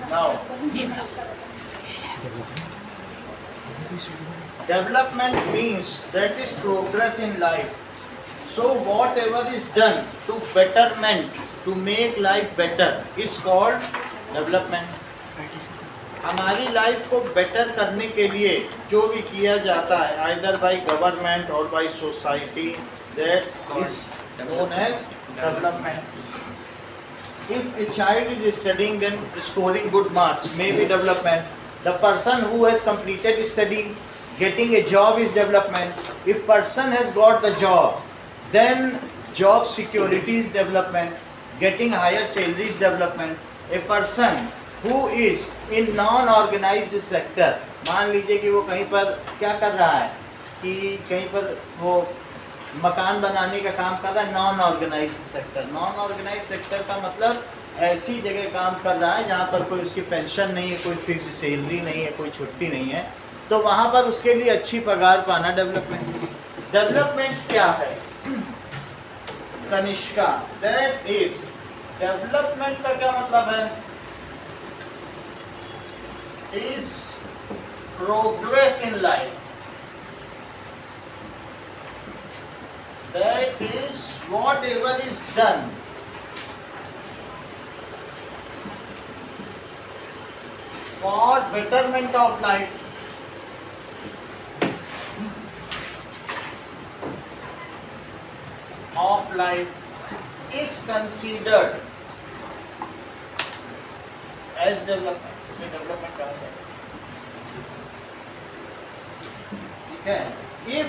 Now, development means that is progress in life. So whatever is done to betterment, to make life better, is called development. हमारी life को better करने के लिए जो भी किया जाता है, either by government or by society, that is known as development. If a child is studying, then scoring good marks may be development. The person who has completed study, getting a job is development. If person has got the job, then job security is development. Getting higher salary is development. A person who is in non-organized sector, मान लीजिए कि वो कहीं पर क्या कर रहा है कि कहीं पर वो मकान बनाने का काम कर रहा है, non organized sector. Non organized sector का मतलब ऐसी जगह काम कर रहा है जहाँ पर कोई उसकी पेंशन नहीं है, कोई फिक्स सैलरी नहीं है, कोई छुट्टी नहीं है, तो वहाँ पर उसके लिए अच्छी पगार पाना डेवलपमेंट. डेवलपमेंट क्या है? कनिष्का, दैट इज डेवलपमेंट का क्या मतलब है? Is progress in life. That is whatever is done for betterment of life. Is considered as development. उसे डेवलपमेंट कहा जाता है. ठीक है. If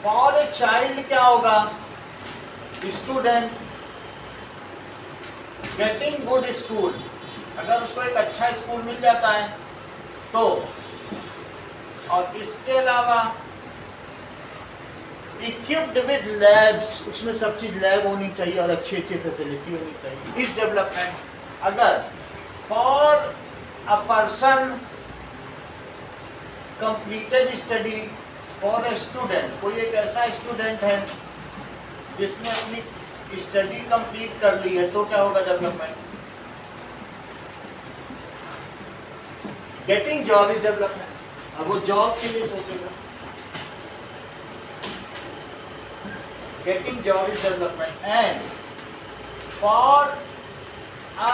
for a child क्या होगा? Student getting good school, अगर उसको एक अच्छा स्कूल मिल जाता है तो, और इसके अलावा equipped with labs, उसमें सब चीज लैब होनी चाहिए और अच्छी अच्छी फैसिलिटी होनी चाहिए, इस डेवलपमेंट. अगर for a person completed study, for a student, कोई एक ऐसा स्टूडेंट है जिसने अपनी स्टडी कंप्लीट कर ली है, तो क्या होगा? Development. Getting job is development. अब वो जॉब के लिए सोचेगा. Getting job is development. And for a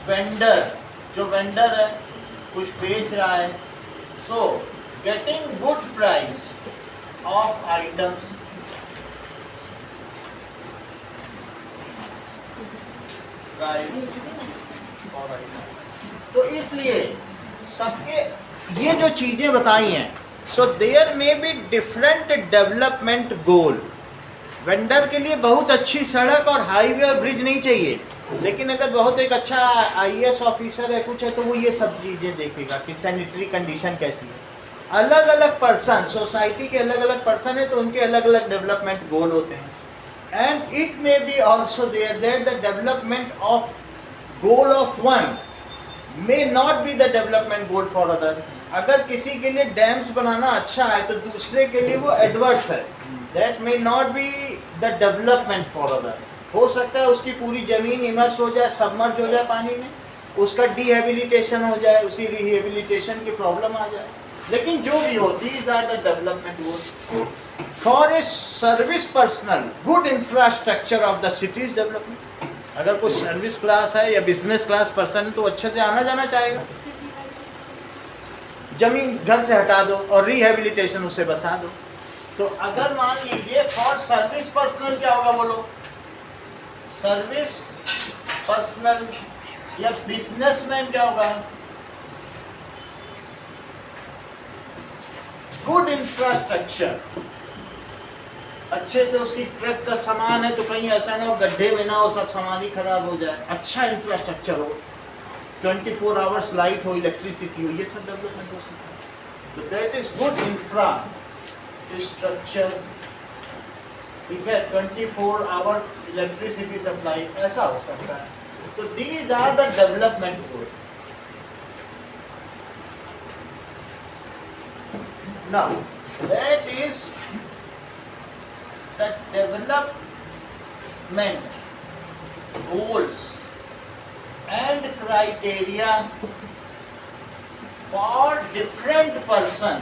vendor, जो वेंडर है कुछ बेच रहा है, सो getting good price of items, price for items. तो इसलिए सबके ये जो चीजें बताई हैं, so there may be different development goal. Vendor के लिए बहुत अच्छी सड़क और हाईवे और ब्रिज नहीं चाहिए, लेकिन अगर बहुत एक अच्छा आईएएस ऑफिसर है कुछ है, तो वो ये सब चीजें देखेगा कि सैनिटरी कंडीशन कैसी है. अलग अलग पर्सन, सोसाइटी के अलग अलग पर्सन है, तो उनके अलग अलग डेवलपमेंट गोल होते हैं. And it may be also there that the development of goal of one may not be the development goal for other. अगर किसी के लिए डैम्स बनाना अच्छा है तो दूसरे के लिए वो एडवर्स है. That may not be the development for other. हो सकता है उसकी पूरी जमीन इमर्स हो जाए, सबमर्ज हो जाए पानी में, उसका डिहेबिलिटेशन हो जाए, उसी रिहेबिलिटेशन की प्रॉब्लम आ जाए. लेकिन जो भी हो, these are the development goals. For a service personal, good infrastructure of the cities development. अगर कोई सर्विस क्लास है या बिजनेस क्लास पर्सन है तो अच्छे से आना जाना चाहेगा. जमीन घर से हटा दो और रिहेबिलिटेशन उसे बसा दो. तो अगर मान लीजिए फॉर सर्विस पर्सनल क्या होगा? बोलो. सर्विस पर्सनल या बिजनेसमैन क्या होगा? Good infrastructure. अच्छे से उसकी ट्रक का सामान है तो कहीं ऐसा ना हो गड्ढे में ना हो, सब सामान ही खराब हो जाए. अच्छा इंफ्रास्ट्रक्चर हो, 24 आवर्स लाइट हो, इलेक्ट्रिसिटी हो, ये सब डेवलपमेंट हो सकता है. तो दैट इज गुड इंफ्रास्ट्रक्चर. ठीक है, 24 आवर इलेक्ट्रिसिटी सप्लाई, ऐसा हो सकता है. तो these are the development goal. Now, that is the development goals and criteria for different person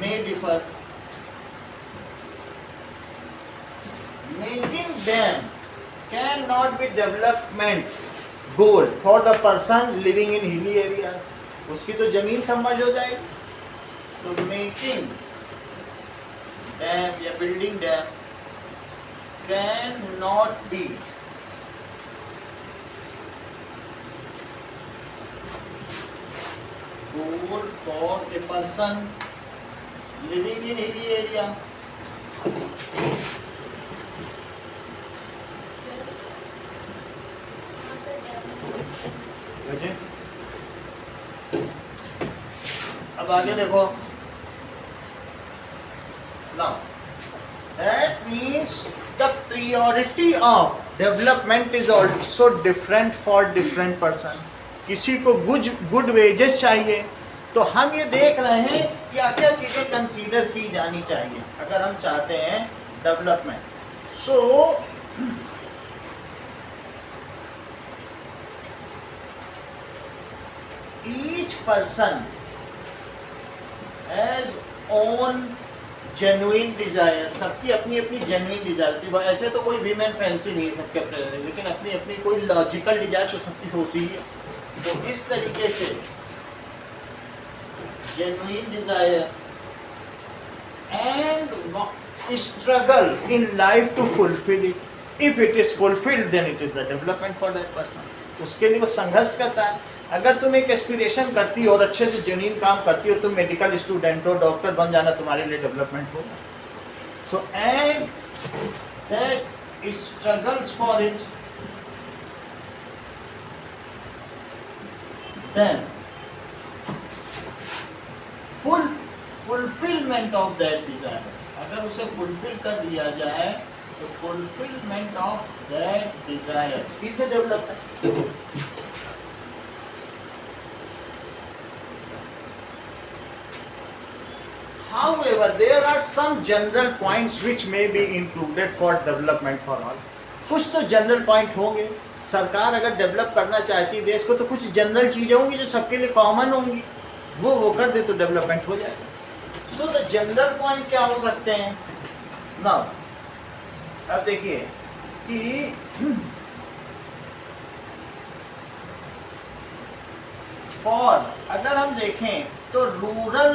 may differ, making them cannot be development goal for the person living in hilly areas. उसकी तो जमीन submerge हो जाएगी, तो making dam या building dam can not B goal for a person living in hilly area. अब आगे देखो. Now that means the priority of development is also different for different person. किसी को गुड वेजेस चाहिए, तो हम ये देख रहे हैं क्या क्या चीजें कंसीडर की जानी चाहिए अगर हम चाहते हैं development. So each person has own genuine desire. सबकी अपनी अपनी genuine desire थी. ऐसे तो कोई वीमेन फैंसी नहीं है सबके अपने, लेकिन अपनी अपनी कोई लॉजिकल डिजायर तो सबकी होती है. तो इस तरीके से genuine desire and struggle in life to fulfill it. If it is fulfilled, then it is the development for that person. उसके लिए वो संघर्ष करता है. अगर तुम एक एस्पिरेशन करती हो और अच्छे से जेन्युइन काम करती हो, तुम मेडिकल स्टूडेंट हो, डॉक्टर बन जाना तुम्हारे लिए डेवलपमेंट होगा. So and that struggles for it, then fulfilment of that desire. अगर उसे फुलफिल कर दिया जाए तो fulfilment of that desire is a development. However, there are some general points which may be included for development for all. कुछ तो general point होंगे. सरकार अगर डेवलप करना चाहती है देश को, तो कुछ जनरल चीजें होंगी जो सबके लिए कॉमन होंगी, वो कर दे तो डेवलपमेंट हो जाएगा. सो द जनरल पॉइंट क्या हो सकते हैं. नाउ अब देखिए कि फॉर अगर हम देखें तो रूरल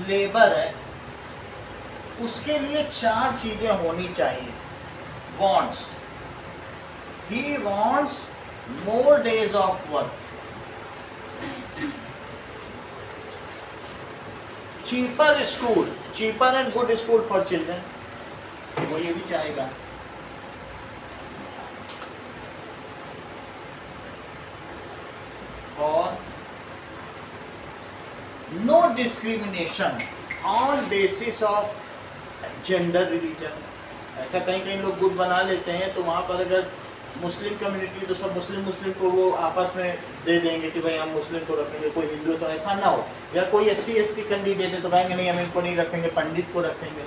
लेबर है, उसके लिए 4 चीजें होनी चाहिए. wants, he wants more days of work, cheaper school, cheaper and good school for children, वो ये भी चाहेगा. और no discrimination on basis of gender, religion. ऐसा कहीं लोग ग्रुप बना लेते हैं, तो वहाँ पर अगर मुस्लिम कम्युनिटी तो सब मुस्लिम को वो आपस में दे देंगे कि भाई हम मुस्लिम को रखेंगे, कोई हिंदू. तो ऐसा ना हो. या कोई SC/ST कैंडिडेट है तो कहेंगे नहीं हम इनको नहीं रखेंगे, पंडित को रखेंगे.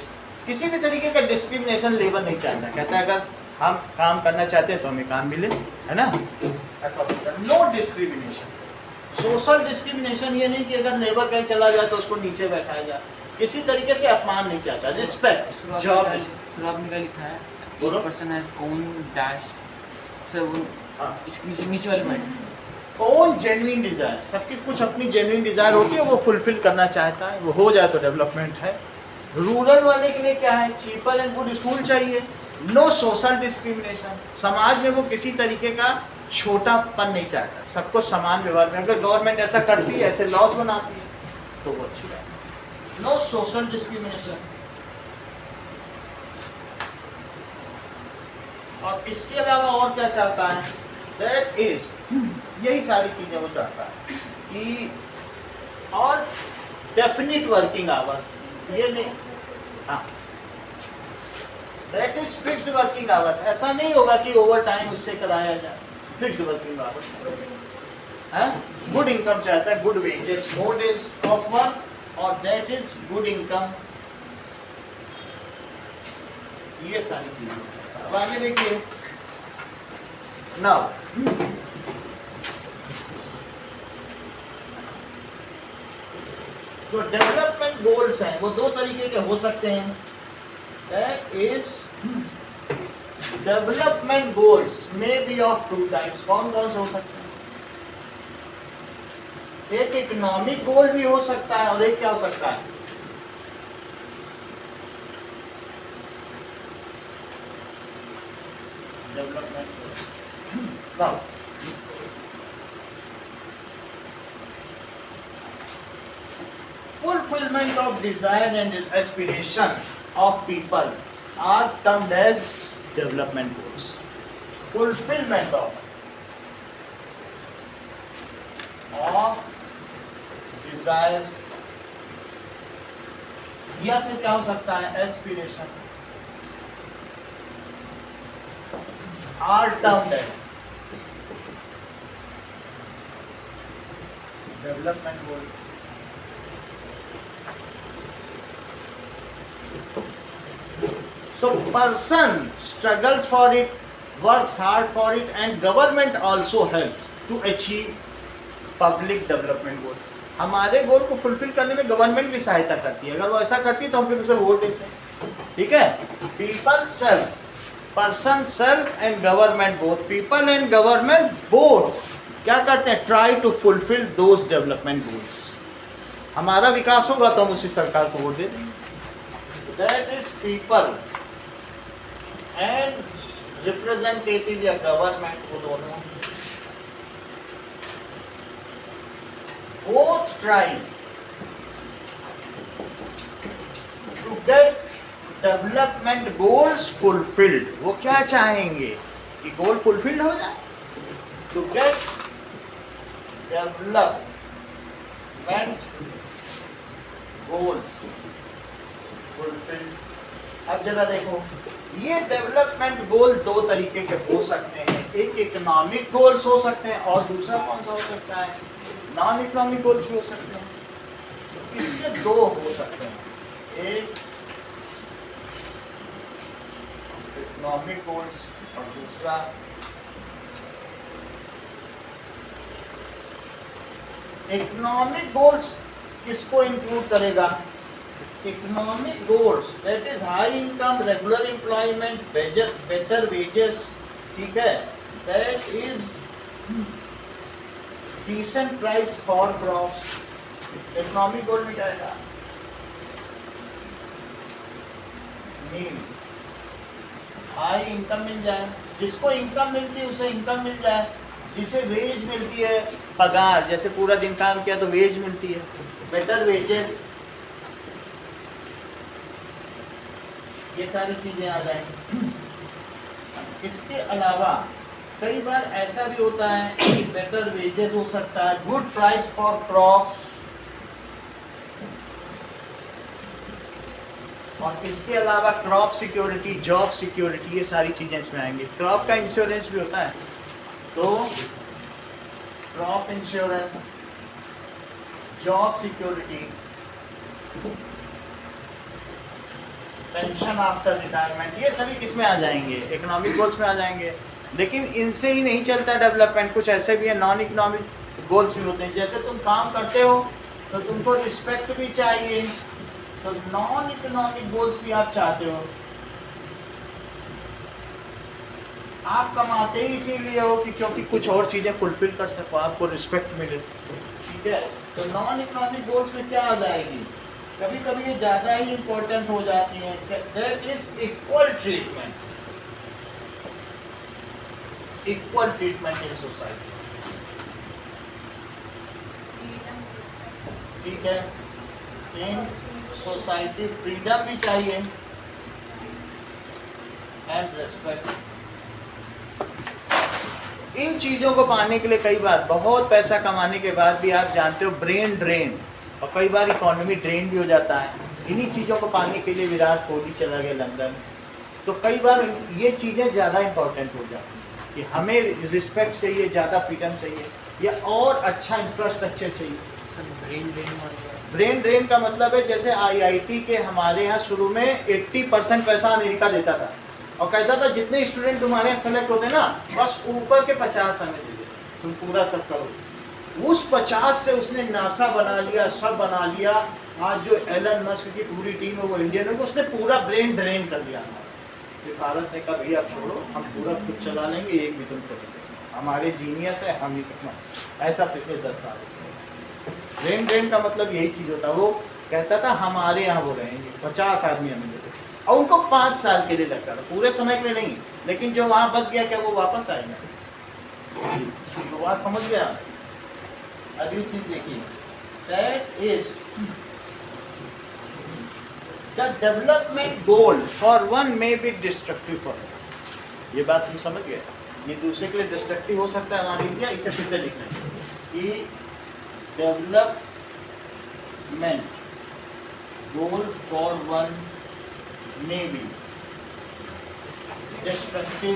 किसी भी तरीके का डिस्क्रिमिनेशन लेबर नहीं चाहता. कहता है अगर हम काम करना चाहते हैं तो हमें काम मिले, है ना. ऐसा होता है. No discrimination. सोशल डिस्क्रिमिनेशन ये नहीं कि अगर लेबर कहीं चला जाए तो उसको नीचे बैठाया जाए. किसी तरीके से अपमान नहीं चाहता. रिस्पेक्ट. जॉब में लिखा है person has own dash mutual fund own genuine desire. सबकी कुछ अपनी जेन्युइन डिजायर होती है, वो फुलफिल करना चाहता है, वो हो जाए तो डेवलपमेंट है. रूरल वाले के लिए क्या है, चीपर एंड गुड स्कूल चाहिए. No social discrimination. समाज में वो किसी तरीके का छोटापन नहीं चाहता, सबको समान व्यवहार में. अगर गवर्नमेंट ऐसा करती है, ऐसे लॉज बनाती है, तो वो अच्छी बात. No social discrimination. और इसके अलावा और क्या चाहता है, दैट इज यही सारी चीजें वो चाहता है कि और डेफिनिट वर्किंग आवर्स. ये नहीं, हाँ, that is fixed working hours. ऐसा नहीं होगा कि ओवर टाइम उससे कराया जाए. Fixed working hours. Good income चाहता है, good wages, more days of work, और दैट इज गुड इनकम. ये सारी चीजें. अब आगे देखिए नाउ जो डेवलपमेंट गोल्स हैं वो दो तरीके के हो सकते हैं. That is development goals may be of two types. कौन कौन से हो सकते हैं? एक इकोनॉमिक गोल भी हो सकता है और एक क्या हो सकता है? Development goals. Now fulfillment of desire and aspiration of people are termed as development goals. Fulfillment of desires या फिर क्या हो सकता है? Aspiration are termed as development goal. So person struggles for it, works hard for it, and government also helps to achieve public development goal. हमारे गोल को fulfil करने में गवर्नमेंट भी सहायता करती है. अगर वो ऐसा करती है तो हम फिर उसे वोट देते हैं. ठीक है. People self, person self and government both, people and government both क्या करते हैं? Try to fulfil those development goals. हमारा विकास होगा तो हम उसी सरकार को वोट दे देंगे. That is people and representative या गवर्नमेंट, वो दोनों both tries to get development goals fulfilled. वो क्या चाहेंगे कि गोल फुलफिल्ड हो जाए? To get development goals fulfilled. अब जरा देखो, ये डेवलपमेंट गोल दो तरीके के हो सकते हैं. एक इकोनॉमिक गोल्स हो सकते हैं और दूसरा कौन सा हो सकता है? नॉन इकोनॉमिक गोल्स भी हो सकते हैं. तो इसके दो हो सकते हैं. एक इकोनॉमिक गोल्स और दूसरा इकोनॉमिक गोल्स. किसको इंक्लूड करेगा? Economic goals that is high income, regular employment, better wages. ठीक है. That is decent price for crops. Economic goal में क्या है? मीन्स हाई इनकम मिल जाए. जिसको इनकम मिलती है उसे इनकम मिल जाए. जिसे वेज मिलती है, पगार, जैसे पूरा दिन काम किया तो वेज मिलती है. बेटर वेजेस, ये सारी चीजें आ जाएंगी. इसके अलावा कई बार ऐसा भी होता है कि बेटर वेजेस हो सकता है, गुड प्राइस फॉर क्रॉप, और इसके अलावा क्रॉप सिक्योरिटी, जॉब सिक्योरिटी, ये सारी चीजें इसमें आएंगी. क्रॉप का इंश्योरेंस भी होता है, तो crop insurance, job security, pension after retirement, ये सभी किसमें आ जाएंगे? इकोनॉमिक गोल्स में आ जाएंगे. लेकिन इनसे ही नहीं चलता डेवलपमेंट. कुछ ऐसे भी है नॉन इकोनॉमिक गोल्स भी होते हैं. जैसे तुम काम करते हो तो तुमको रिस्पेक्ट भी चाहिए, तो नॉन इकोनॉमिक गोल्स भी आप चाहते हो. आप कमाते ही इसीलिए हो कि क्योंकि कुछ और चीज़ें फुलफिल कर सको, आपको रिस्पेक्ट मिले. ठीक है. तो नॉन इकोनॉमिक गोल्स में क्या आ जाएगी? कभी कभी ये ज़्यादा ही इम्पोर्टेंट हो जाती है. That is equal treatment. Equal treatment in society. ठीक है. इन सोसाइटी फ्रीडम भी चाहिए एंड रिस्पेक्ट. इन चीज़ों को पाने के लिए कई बार बहुत पैसा कमाने के बाद भी आप जानते हो ब्रेन ड्रेन, और कई बार इकोनॉमी ड्रेन भी हो जाता है. इन्हीं चीज़ों को पाने के लिए विराट कोहली चला गया लंदन. तो कई बार ये चीज़ें ज़्यादा इम्पोर्टेंट हो जाती हैं कि हमें रिस्पेक्ट चाहिए, ज़्यादा फ्रीडम चाहिए, या और अच्छा इंफ्रास्ट्रक्चर चाहिए. ब्रेन ड्रेन का मतलब है जैसे IIT के हमारे यहाँ शुरू में 80% पैसा अमेरिका देता था और कहता था जितने स्टूडेंट तुम्हारे यहाँ सेलेक्ट होते हैं ना, बस ऊपर के 50 हमें दे दो, तुम पूरा सब करो। उस 50 से उसने नासा बना लिया, सब बना लिया। आज जो एलन मस्क की पूरी टीम है वो इंडियन है, उसने पूरा ब्रेन ड्रेन कर दिया हमारा। फिर भारत ने कहा भैया आप छोड़ो, हम पूरा खुद चला लेंगे, एक भी तुम करो, हमारे जीनियस है, हम ही करना। ऐसा पिछले 10 साल से ब्रेन ड्रेन का मतलब यही चीज़ होता है। वो कहता था हमारे यहाँ वो रहेंगे 50 आदमी हमें दे दो, और उनको 5 साल के लिए लगता था, पूरे समय के लिए नहीं। लेकिन जो वहाँ बच गया क्या वो वापस आएगा? तो बात समझ गया। अगली चीज देखिए, that is the development goal for one may be destructive for, ये बात तुम समझ गए। ये दूसरे के लिए डिस्ट्रक्टिव हो सकता है, मान लीजिए इसे फिर से लिखना है कि development goal for one may be destructive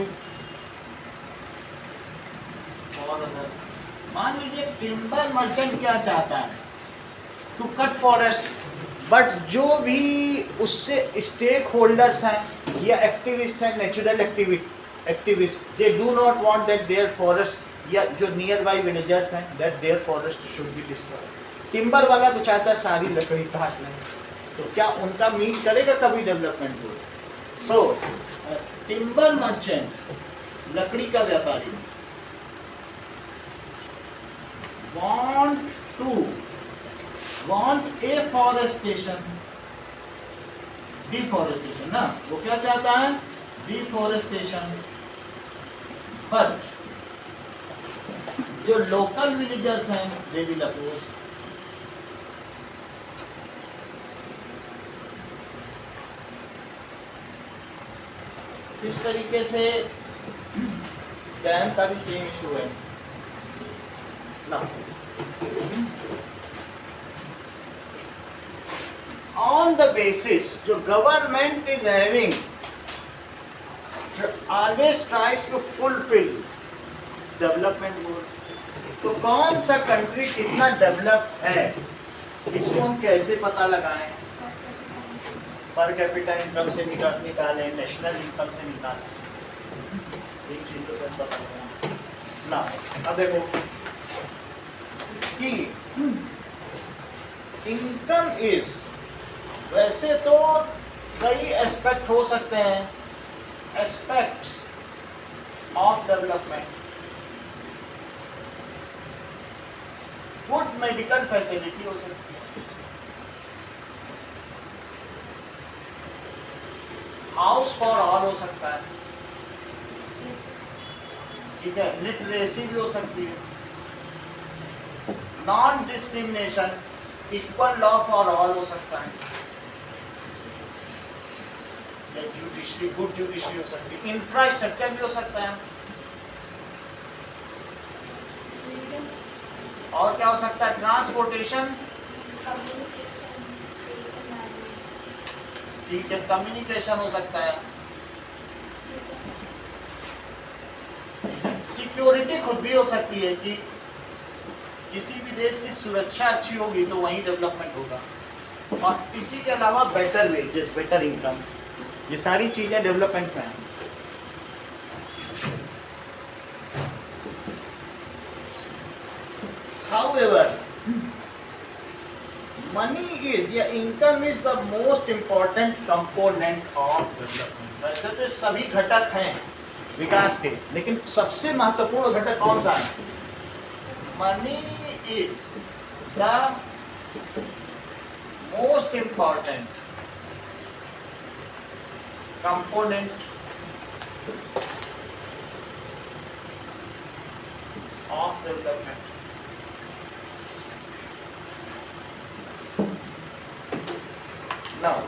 for other. मान लीजिए टिम्बर मर्चेंट क्या चाहता है, टू कट फॉरेस्ट, बट जो भी उससे स्टेक होल्डर्स हैं या एक्टिविस्ट हैं, natural activist, they do not want that their forest, या जो नियर बाई विलेजर्स हैं, that their forest should be destroyed. Timber वाला तो चाहता है सारी लकड़ी काट लें, तो क्या उनका मीट करेगा कभी डेवलपमेंट को? सो टिम्बर मर्चेंट, लकड़ी का व्यापारी, want a forestation, deforestation ना, वो क्या चाहता है? deforestation, but जो लोकल विलेजर्स हैं they will oppose। इस तरीके से डैम का भी सेम इशू है ना। On the basis जो government is having always tries to fulfill development goals, तो कौन सा कंट्री कितना डेवलप है इसको हम कैसे पता लगाएं? पर कैपिटा इनकम से निकालें, नेशनल इनकम से निकालें, एक चीज तो सब पता लगाएं ना। अब देखो कि इनकम इज, वैसे तो कई एस्पेक्ट हो सकते हैं, aspects of development. Good medical facility हो सकती है, हाउस फॉर ऑल हो सकता है, ठीक है, लिटरेसी भी हो सकती है, non discrimination, equal law for all हो सकता है, या जुडिशरी, गुड जुडिशरी हो सकती है, इंफ्रास्ट्रक्चर भी हो सकता है, और क्या हो सकता है? ट्रांसपोर्टेशन, ठीक है, कम्युनिकेशन हो सकता है, सिक्योरिटी खुद भी हो सकती है कि किसी भी देश की सुरक्षा अच्छी होगी तो वहीं डेवलपमेंट होगा, और इसी के अलावा बेटर वेजेस, बेटर इनकम, ये सारी चीजें डेवलपमेंट में हैं। However, money is या income is the most important component of development। वैसे तो सभी घटक हैं विकास के, लेकिन सबसे महत्वपूर्ण घटक कौन सा है? Money is the most important component of development। Now,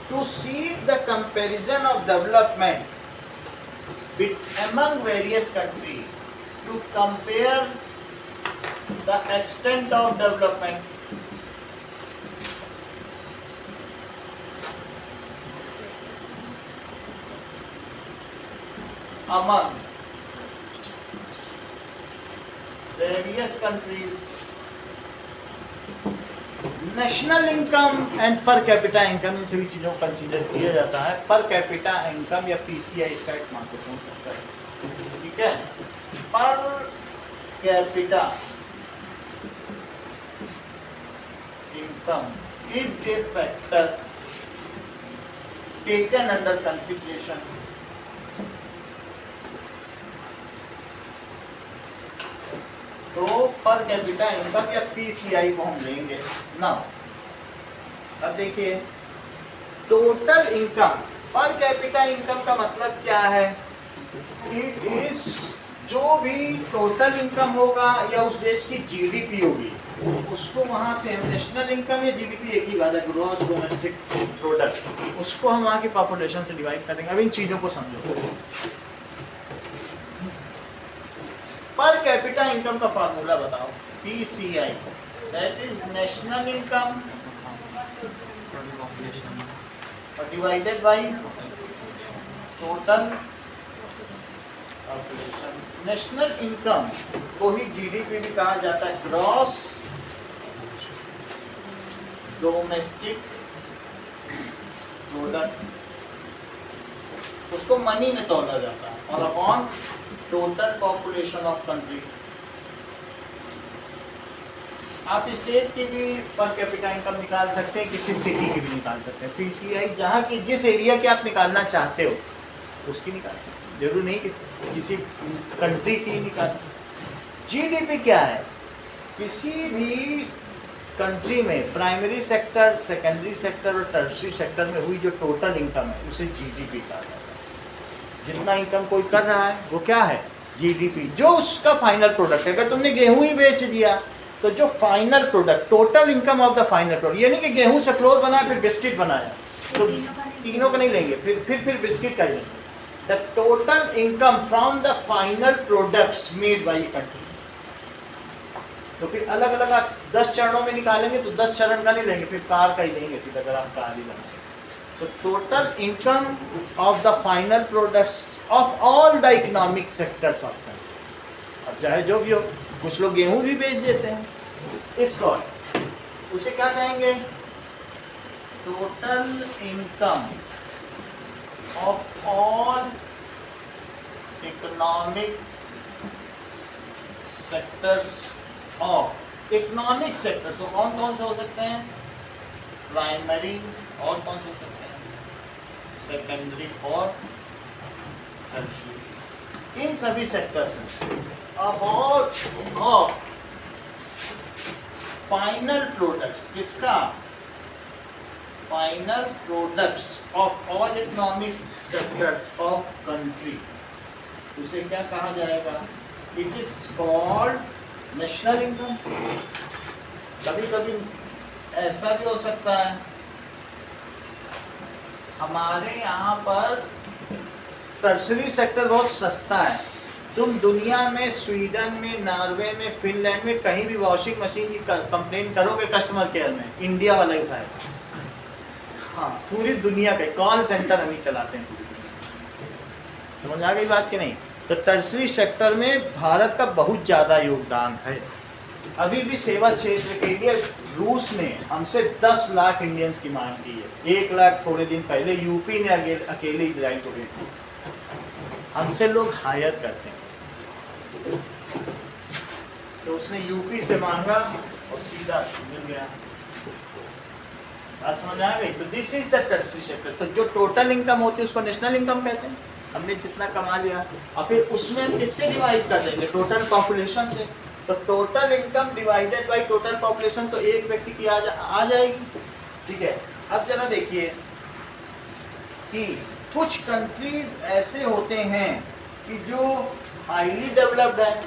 to see the comparison of development among various countries, to compare the extent of development among various countries, national income and per capita income, इन सभी चीज़ों को consider किया जाता है। पर capita income या PCI इसका एक महत्वपूर्ण फैक्टर है, ठीक है। पर capita income is a factor taken under consideration तो पर कैपिटा इनकम या पीसीआई को हम लेंगे ना। अब देखिए टोटल इनकम, पर कैपिटा इनकम का मतलब क्या है? इट इज जो भी टोटल इनकम होगा या उस देश की जीडीपी होगी उसको वहां से हम नेशनल इनकम या जीडीपी एक ही बात है, ग्रॉस डोमेस्टिक प्रोडक्ट, उसको हम वहां की पॉपुलेशन से डिवाइड कर देंगे। अब इन चीजों को समझो। पर कैपिटा इनकम का फार्मूला बताओ, PCI, that is national income divided by total population. National income को ही जीडीपी भी कहा जाता है, ग्रॉस डोमेस्टिक प्रोडक्ट, उसको मनी में तोला जाता है, और upon total population of country. आप स्टेट की भी पर कैपिटा इनकम निकाल सकते हैं, किसी सिटी की भी निकाल सकते हैं। पीसीआई जहाँ की जिस एरिया के आप निकालना चाहते हो उसकी निकाल सकते हैं, जरूर नहीं कि किसी कंट्री की निकाल। जीडीपी क्या है? किसी भी कंट्री में प्राइमरी सेक्टर, सेकेंडरी सेक्टर और टर्शरी सेक्टर में हुई जो टोटल इनकम है उसे जीडीपी कहा जाता है। जितना इनकम कोई कर रहा है वो क्या है? जीडीपी, जो उसका फाइनल प्रोडक्ट है। अगर तुमने गेहूं ही बेच दिया तो जो final product, total income of the final product, ये नहीं कि गेहूं से फ्लोर बनाया फिर बिस्किट बनाया, तो तीनों का नहीं लेंगे, फिर बिस्किट का ही लेंगे। The total income from the final products made by country. तो फिर अलग अलग आप 10 चरणों में निकालेंगे तो 10 चरण का नहीं लेंगे, फिर कार का ही लेंगे सीधा, अगर आप कार ही बनाएंगे। So total income of the final products of all the economic sectors of country. अब चाहे जो भी हो, कुछ लोग गेहूं भी बेच देते हैं, इसको उसे क्या कहेंगे? Total income of all economic sectors of economic sectors. तो कौन कौन से हो सकते हैं? प्राइमरी, और कौन से हो सकते हैं? सेकेंडरी और टर्शियरी। इन सभी सेक्टर्स में ऑफ ऑल फाइनल प्रोडक्ट्स, किसका? Final products of all economic sectors of country, उसे क्या कहा जाएगा? It is called national income. कभी कभी ऐसा भी हो सकता है, हमारे यहाँ पर टर्शरी सेक्टर बहुत सस्ता है। तुम दुनिया में, स्वीडन में, नॉर्वे में, फिनलैंड में कहीं भी वॉशिंग मशीन की कंप्लेन करोगे कस्टमर केयर में, इंडिया वाला ही उठाएगा। हाँ, पूरी दुनिया पे कॉल सेंटर हम ही चलाते हैं। समझ आ गई बात कि नहीं? तो टर्शरी सेक्टर में भारत का बहुत ज़्यादा योगदान है। अभी भी सेवा क्षेत्र के लिए रूस ने हमसे 10 लाख इंडियंस की मांग की है। 1 लाख थोड़े दिन पहले यूपी ने अकेले इजराइल को भेज दिया। हमसे लोग हायर करते हैं, तो उसने यूपी से मांगा और सीधा मिल गया। बात समझ आ गई? तो this is the tertiary sector. तो जो टोटल इनकम होती है उसको नेशनल इनकम कहते हैं। हमने जितना कमा लिया और फिर उसमें हम किससे डिवाइड कर देंगे? टोटल पॉपुलेशन से। तो total income divided by total population, तो एक व्यक्ति की आ जाएगी। ठीक है, अब जरा देखिए कि कुछ कंट्रीज ऐसे होते हैं कि जो हाईली डेवलप्ड है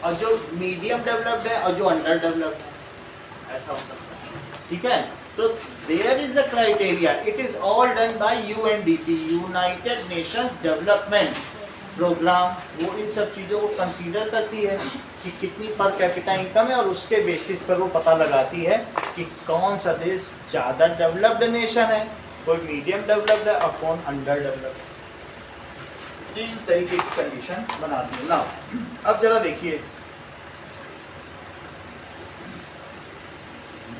और जो मीडियम डेवलप्ड है और जो अंडर डेवलप्ड है, ऐसा हो सकता है। ठीक है, तो there is the criteria, it is all done by UNDP, united Nations development programme. वो इन सब चीज़ों को कंसीडर करती है कि कितनी पर कैपिटा इनकम है, और उसके बेसिस पर वो पता लगाती है कि कौन सा देश ज़्यादा डेवलप्ड नेशन है, कोई मीडियम डेवलप्ड है और कौन अंडर डेवलप्ड है। 3 तरीके की कंडीशन बनाती है ना। अब जरा देखिए,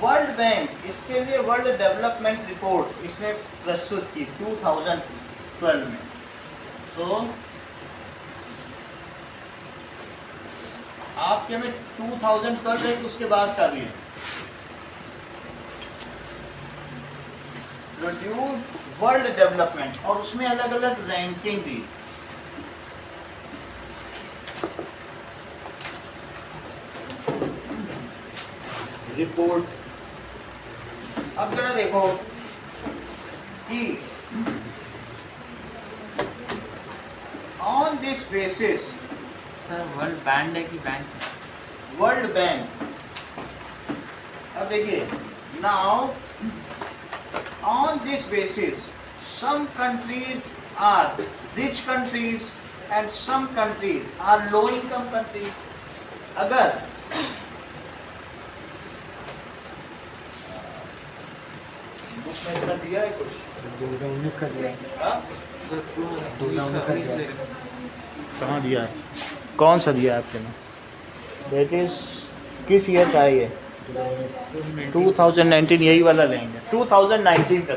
वर्ल्ड बैंक इसके लिए वर्ल्ड डेवलपमेंट रिपोर्ट इसने प्रस्तुत की 2012 में। सो आपके में 2012 है, उसके बाद का भी है। प्रोड्यूस वर्ल्ड डेवलपमेंट, और उसमें अलग अलग रैंकिंग दी। रिपोर्ट। अब जरा देखो कि on this basis, sir world band है कि बैंक? World bank. अब देखिए, now on this basis some countries are rich countries and some countries are low income countries। अगर बुक में इसका दिया है कुछ 2019 का दिया है। हाँ? 2019 का दिया है। कहाँ दिया है? कौन सा दिया है आपके में? दैट इज किस ईयर का है ये? 2019, यही वाला लेंगे। 2019 का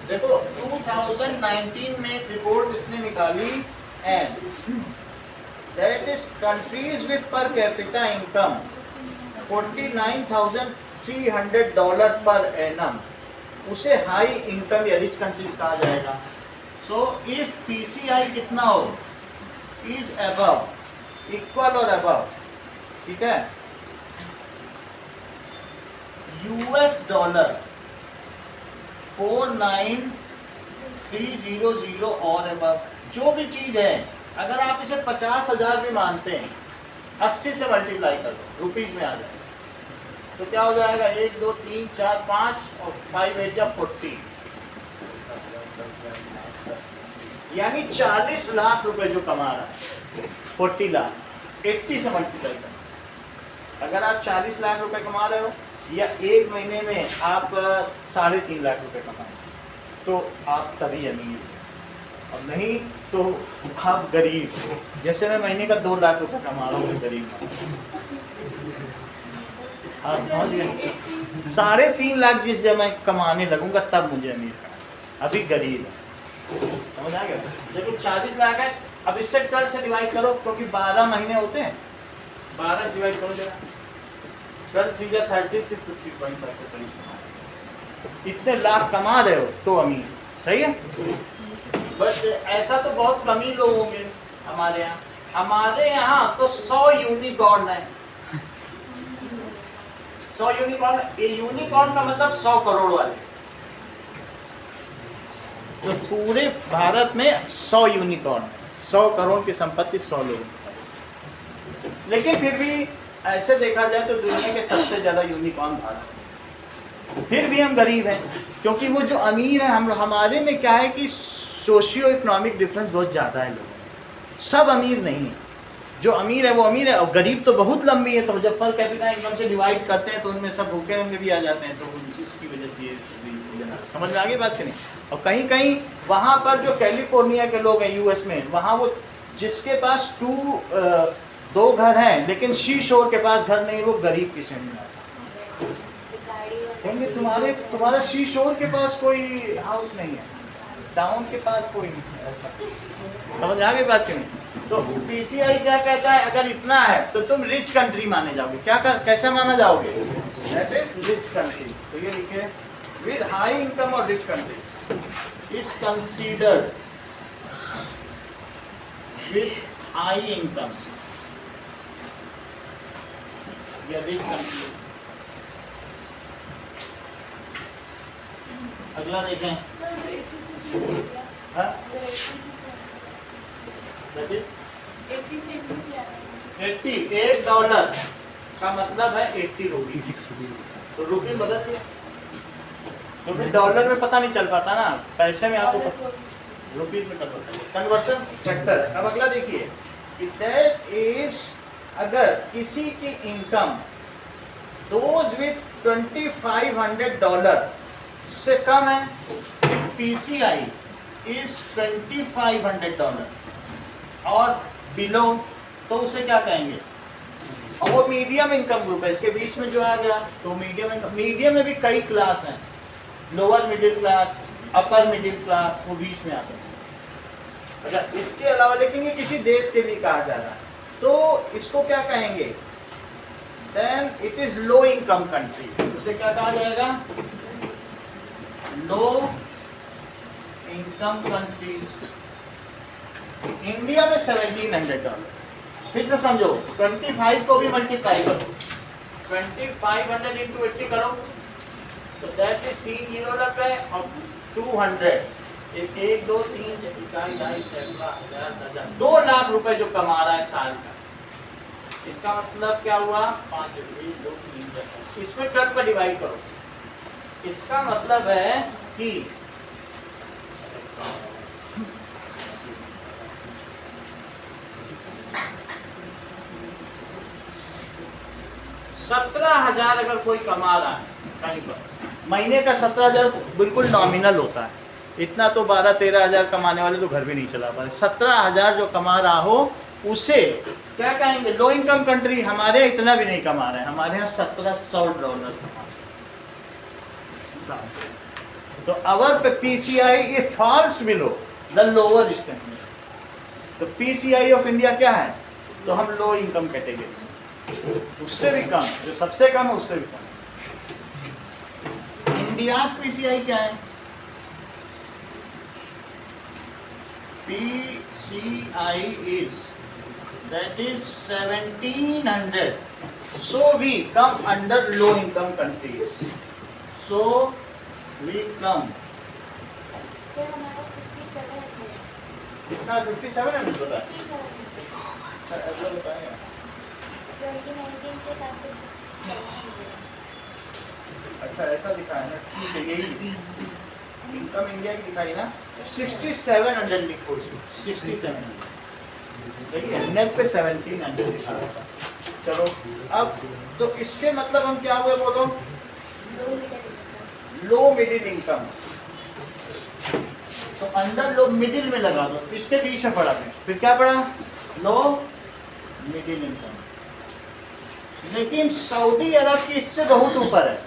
देखो 2019 में एक रिपोर्ट इसने निकाली, and that is countries with पर कैपिटा इनकम $49,300 पर एनम, उसे हाई इनकम या रिच कंट्रीज कहा जाएगा। सो इफ पीसीआई कितना हो, इज अबव, इक्वल और अबव, ठीक है, यूएस डॉलर 49300 और अबव, जो भी चीज है, अगर आप इसे 50,000 भी मानते हैं, 80 से मल्टीप्लाई कर दो, रुपीज में आ जाए तो क्या हो जाएगा? 1 2 3 4 5 और 5 8 या 40, यानी 40 लाख रुपए जो कमा रहा है, 40 लाख 80 से मल्टीप्लाई कर। अगर आप 40 लाख रुपए कमा रहे हो या एक महीने में आप 3.5 लाख रुपए कमाए, तो आप तभी अमीर, और नहीं तो आप गरीब। जैसे मैं महीने का 2 लाख रुपए कमा रहा हूँ, गरीब। हाँ, समझ गए? 3.5 लाख जिस जब मैं कमाने लगूंगा तब मुझे अमीर कहना, अभी गरीब है। समझ आ गया? देखो 40 लाख है, अब इससे 12 से डिवाइड करो, क्योंकि 12 महीने होते हैं, 12 से डिवाइड करो जरा, 12 3 या 36 इतने लाख कमा रहे हो तो अमीर, सही है? बट ऐसा तो बहुत कम ही लोग होंगे हमारे यहाँ। हमारे यहाँ तो 100 यूनिकॉर्न है। 100 यूनिकॉर्न, ये यूनिकॉर्न का मतलब 100 करोड़ वाले। तो पूरे भारत में 100 यूनिकॉर्न, 100 करोड़ की संपत्ति 100 लोगों के पास। लेकिन फिर भी ऐसे देखा जाए तो दुनिया के सबसे ज्यादा यूनिकॉर्न भारत, फिर भी हम गरीब हैं, क्योंकि वो जो अमीर है, हम हमारे में क्या है कि सोशियो इकोनॉमिक डिफरेंस बहुत ज़्यादा है लोगों में। सब अमीर नहीं है, जो अमीर है वो अमीर है, और गरीब तो बहुत लंबी है। तो जब पर कैपिटा इनकम से डिवाइड करते हैं तो उनमें सब भूखे रंगे भी आ जाते हैं, तो उसकी वजह से ये समझ में आ गई बात कि नहीं? और कहीं कहीं वहाँ पर जो कैलिफोर्निया के लोग हैं यूएस में, वहाँ वो जिसके पास 2 घर हैं लेकिन शी शोर के पास घर नहीं, वो गरीब की श्रेणी में आता है। तुम्हारा शी शोर के पास कोई हाउस नहीं है, टाउन के पास कोई नहीं है, ऐसा। समझ आ गई बात कि नहीं? तो पीसीआई क्या कहता है, अगर इतना है तो तुम रिच कंट्री माने जाओगे। कैसे माना जाओगे? That is rich country. तो ये लिखे विद हाई इनकम और rich countries is considered with high income या रिच कंट्री। अगला देखें, हाँ? 80 $1 का मतलब है 80 रुपीज। 86 रुपीज़। तो रुपये बदल दिया, क्योंकि डॉलर में पता नहीं चल पाता ना, पैसे में आपको रुपीज में कर पाता है, कन्वर्सन फैक्टर। अब अगला देखिए, दैट इज अगर किसी की इनकम दोज विद $2,500 से कम है, पीसीआई इज $2,500 और बिलो, तो उसे क्या कहेंगे? और वो मीडियम इनकम ग्रुप है, इसके बीच में जो आ गया तो मीडियम इनकम। मीडियम में भी कई क्लास हैं, lower middle class, upper middle class, वो बीच में आते हैं। अच्छा, इसके अलावा लेकिन ये किसी देश के लिए कहा जा रहा है, तो इसको क्या कहेंगे? Then it is low income country. उसे क्या कहा जाएगा? Low income countries. इंडिया में $1700। फिर से समझो, 25 को भी मल्टीप्लाई करो, 2500 इंटू 80 करो तो दैट इज 3 जीरो लग गए और 200, 1 2 3 2 लाख रुपए जो कमा रहा है साल का। इसका मतलब क्या हुआ? 5 1 2 3 4, इसमें कट पर डिवाइड करो। इसका मतलब है कि 17,000 अगर कोई कमा रहा है कहीं पर, महीने का 17,000 बिल्कुल नॉमिनल होता है। इतना तो 12-13 हज़ार कमाने वाले तो घर भी नहीं चला पा रहे। 17,000 जो कमा रहा हो उसे क्या कहेंगे? लो इनकम कंट्री। हमारे इतना भी नहीं कमा रहे हैं, हमारे यहाँ $1,700 कमा रहे हैं। तो अवर PCI ये falls below the lower standard. तो PCI ऑफ इंडिया क्या है? तो हम लो इनकम कैटेगरी, उससे भी कम, जो सबसे कम है उससे भी कम। इंडियाज PCI क्या है? PCI is that is 1700. So we come under low income countries. So we come. कितना? 57 है मुझे पता है। ऐसा बताएं। 2019 के साथ अच्छा ऐसा दिखाया ना, ठीक है, यही इनकम इंडिया की दिखाई ना। 6700 लिखो इसको, 6700 सही है। नेट पे 1700 दिखा रहा था। चलो अब तो इसके मतलब हम क्या हुए बोलो? Low middle income. तो अंडर लो मिडिल में लगा दो, इसके बीच में पड़ा है। फिर क्या पड़ा? Low middle income. लेकिन सऊदी अरब की इससे बहुत ऊपर है।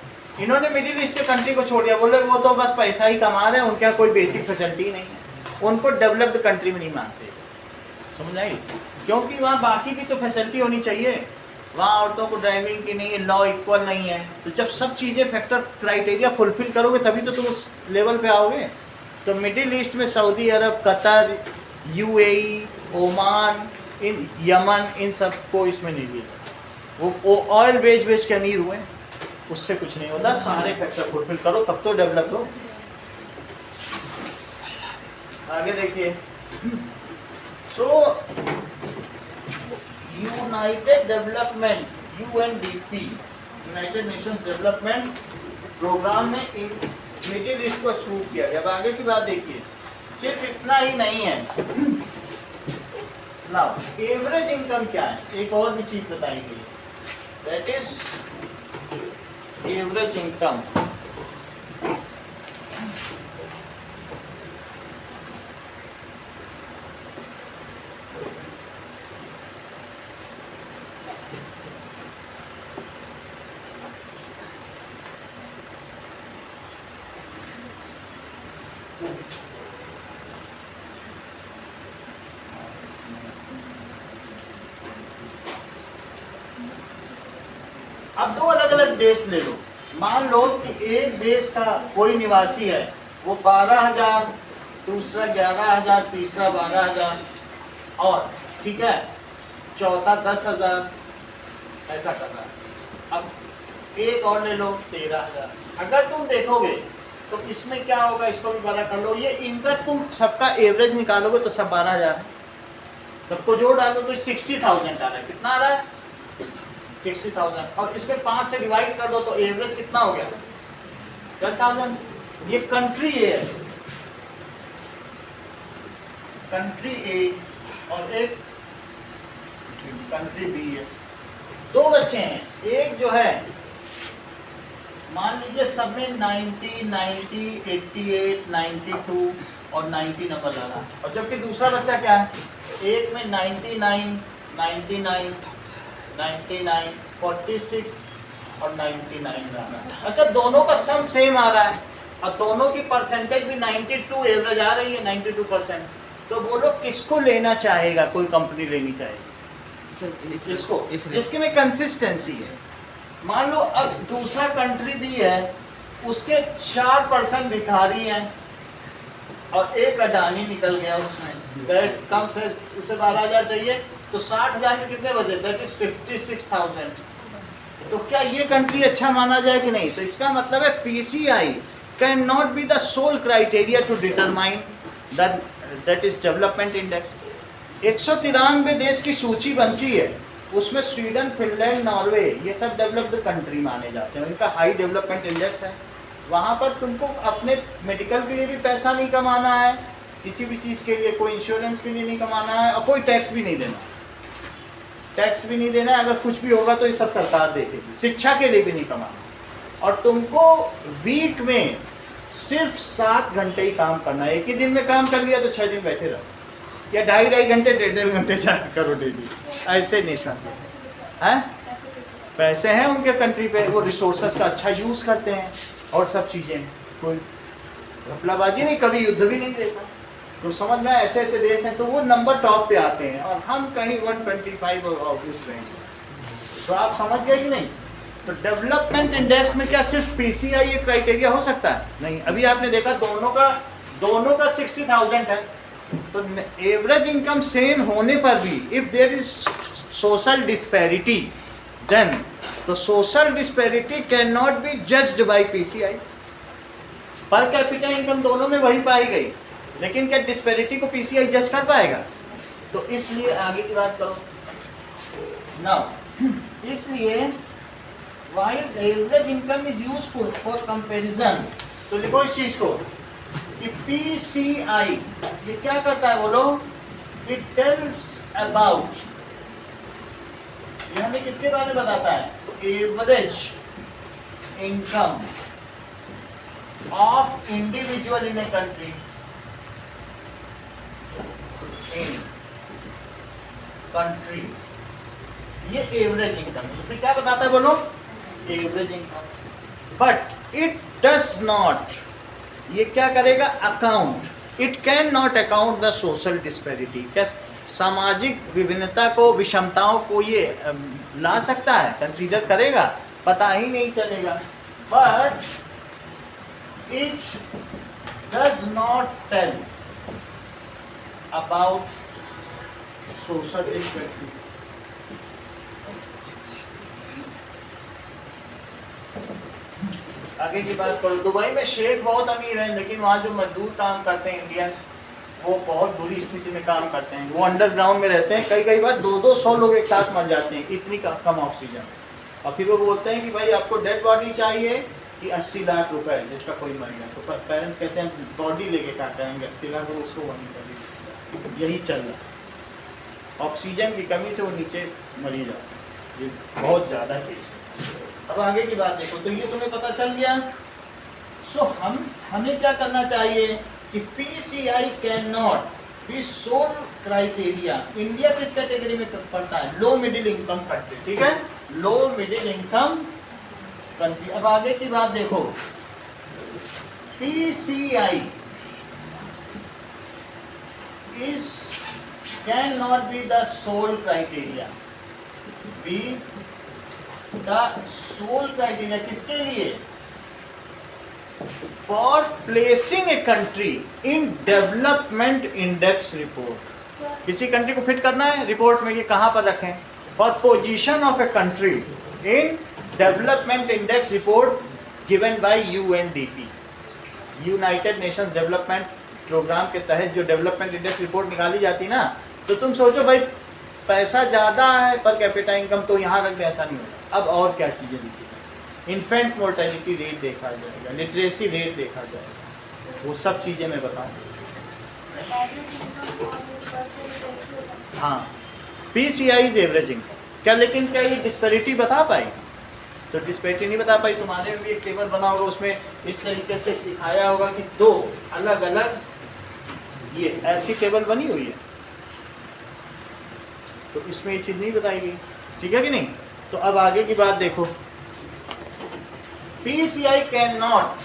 इन्होंने मिडिल ईस्ट के कंट्री को छोड़ दिया, बोले वो तो बस पैसा ही कमा रहे हैं, उनके यहाँ कोई बेसिक फैसिलिटी नहीं है, उनको डेवलप्ड कंट्री में नहीं मानते। समझ आई? क्योंकि वहाँ बाकी भी तो फैसिलिटी होनी चाहिए। वहाँ औरतों को ड्राइविंग की नहीं है, लॉ इक्वल नहीं है। तो जब सब चीज़ें फैक्टर क्राइटेरिया फुलफिल करोगे तभी तो तुम उस लेवल पे आओगे। तो मिडिल ईस्ट में Saudi Arab, Qatar, UAE, Oman, इन यमन, इन सबको इसमें नहीं लिया। वो ऑयल बेच के अमीर हुए, उससे कुछ नहीं होता। सारे फैक्टर फुलफिल करो तब तो डेवलप हो। आगे देखिए। So United Development UNDP, United Nations development programme में मिडिल ईस्ट को अप्रूव किया गया। अब आगे की बात देखिए। सिर्फ इतना ही नहीं है ना, एवरेज इनकम क्या है? एक और भी चीज बताई गई, दैट इज एवरेज इनकम। अब दो अलग अलग देश ले लो। मान लो कि एक देश का कोई निवासी है, वो 12,000, दूसरा 11,000, तीसरा 12,000 और ठीक है चौथा 10,000, ऐसा कर रहा है। अब एक और ले लो 13,000। अगर तुम देखोगे तो इसमें क्या होगा, इसको भी बड़ा कर लो। ये इनका तुम सबका एवरेज निकालोगे तो सब 12,000 है। सबको जोड़ डालो तो 60,000 आ रहा है। कितना आ रहा है? 60,000। और इसमें 5 से डिवाइड कर दो तो एवरेज कितना हो गया? 10,000। ये कंट्री ए है, कंट्री ए, और एक कंट्री बी है। दो बच्चे हैं, एक जो है मान लीजिए सब में 90, 90, 88, 92 और 90 नंबर ला रहा, और जबकि दूसरा बच्चा क्या है, एक में 99, 99 99, 46 और 99 आ रहा है। अच्छा, दोनों का सम सेम आ रहा है और दोनों की परसेंटेज भी 92 एवरेज आ रही है, 92%। तो बोलो किसको लेना चाहेगा, कोई कंपनी लेनी चाहेगी किसको, जिसके में कंसिस्टेंसी है। मान लो अब दूसरा कंट्री भी है, उसके 4% भिखारी हैं और एक अडानी निकल गया उसमें, दैट कम्स है, उसे 12,000 चाहिए तो 60,000 में कितने बचे, दैट इज 56,000। तो क्या ये कंट्री अच्छा माना जाए कि नहीं? तो इसका मतलब है PCI can not be the sole criteria to determine that is development index. 193 देश की सूची बनती है, उसमें स्वीडन, फिनलैंड, नॉर्वे ये सब डेवलप्ड कंट्री माने जाते हैं, इनका हाई डेवलपमेंट इंडेक्स है। वहाँ पर तुमको अपने मेडिकल के लिए भी पैसा नहीं कमाना है, किसी भी चीज़ के लिए, कोई इंश्योरेंस के लिए नहीं कमाना है और कोई टैक्स भी नहीं देना, टैक्स भी नहीं देना है। अगर कुछ भी होगा तो ये सब सरकार देखेगी। शिक्षा के लिए भी नहीं कमाना और तुमको वीक में सिर्फ 7 घंटे ही काम करना है। एक ही दिन में काम कर लिया तो 6 दिन बैठे रहो, या 2.5 घंटे 1.5 घंटे करो डेली। ऐसे नेशन हैं, पैसे हैं उनके कंट्री पे, वो रिसोर्सेज का अच्छा यूज़ करते हैं और सब चीज़ें, कोई घपलाबाजी नहीं, कभी युद्ध भी नहीं देखा। तो समझ में ऐसे ऐसे देश हैं तो वो नंबर टॉप पे आते हैं और हम कहीं 125 ऑफिस रहे हैं। तो आप समझ गए कि नहीं? तो डेवलपमेंट इंडेक्स में क्या सिर्फ पीसीआई ये क्राइटेरिया हो सकता है? नहीं। अभी आपने देखा दोनों का 60,000 है, तो एवरेज इनकम सेम होने पर भी if there is social disparity then तो social disparity can not be judged by PCI. Per capita income दोनों में वही पाई गई, लेकिन क्या डिस्पैरिटी को पीसीआई जज कर पाएगा? तो इसलिए आगे की बात करो नाउ, इसलिए while average income is useful for comparison, तो लिखो इस चीज को कि पीसीआई ये क्या करता है बोलो, इट टेल्स अबाउट, ये हमें किसके बारे में बताता है? Average income of individual in A country, in country, ये एवरेज इनकम, इसे क्या बताता है बोलो? Average income. But it does not, ये क्या करेगा? Account, it can not account the social disparity. क्या सामाजिक विभिन्नता को, विषमताओं को ये ला सकता है, कंसीडर करेगा? पता ही नहीं चलेगा। But it does not tell about social disparity. आगे की बात करो, दुबई में शेख बहुत अमीर हैं, लेकिन वहाँ जो मजदूर काम करते हैं इंडियंस, वो बहुत बुरी स्थिति में काम करते हैं। वो अंडरग्राउंड में रहते हैं, कई बार 200 लोग एक साथ मर जाते हैं, इतनी कम ऑक्सीजन। और फिर वो बोलते हैं कि भाई आपको डेड बॉडी चाहिए कि 80 लाख रुपए, जिसका कोई मर गया। तो पेरेंट्स कहते हैं बॉडी लेके क्या करेंगे, 80 लाख वो उसको वहीं कर। यही चल रहा है, ऑक्सीजन की कमी से वो नीचे मरी जाते हैं, ये बहुत ज़्यादा केस। अब आगे की बात देखो, तो ये तुम्हें पता चल गया। सो हमें क्या करना चाहिए कि PCI can not be sole criteria. India किस कैटेगरी में पड़ता है? लो मिडिल इनकम कंट्री, ठीक है, लो मिडिल इनकम कंट्री। अब आगे की बात देखो, PCI is can not be the sole criteria, be the sole criteria किसके लिए? For placing a country in development index report. किसी कंट्री को फिट करना है रिपोर्ट में, ये कहां पर रखें? For position of a country in development index report given by UNDP, united Nations development programme के तहत जो डेवलपमेंट इंडेक्स रिपोर्ट निकाली जाती ना। तो तुम सोचो भाई पैसा ज़्यादा है पर कैपिटा इनकम, तो यहाँ रख दे, ऐसा नहीं होगा। अब और क्या चीज़ें लिखी? इन्फेंट मोर्टेलिटी रेट देखा जाएगा, लिटरेसी रेट देखा जाएगा, वो सब चीज़ें मैं बताऊँगा। हाँ, पीसीआई इज एवरेज इनकम। क्या लेकिन क्या ये डिस्पैरिटी बता पाई? तो डिस्पैरिटी नहीं बता पाई। तुम्हारे भी एक टेबल बना होगा, उसमें इस तरीके से दिखाया होगा कि 2 अलग अलग ये ऐसी टेबल बनी हुई है, तो इसमें ये चीज़ नहीं बताई गई। ठीक है कि नहीं? तो अब आगे की बात देखो, PCI can not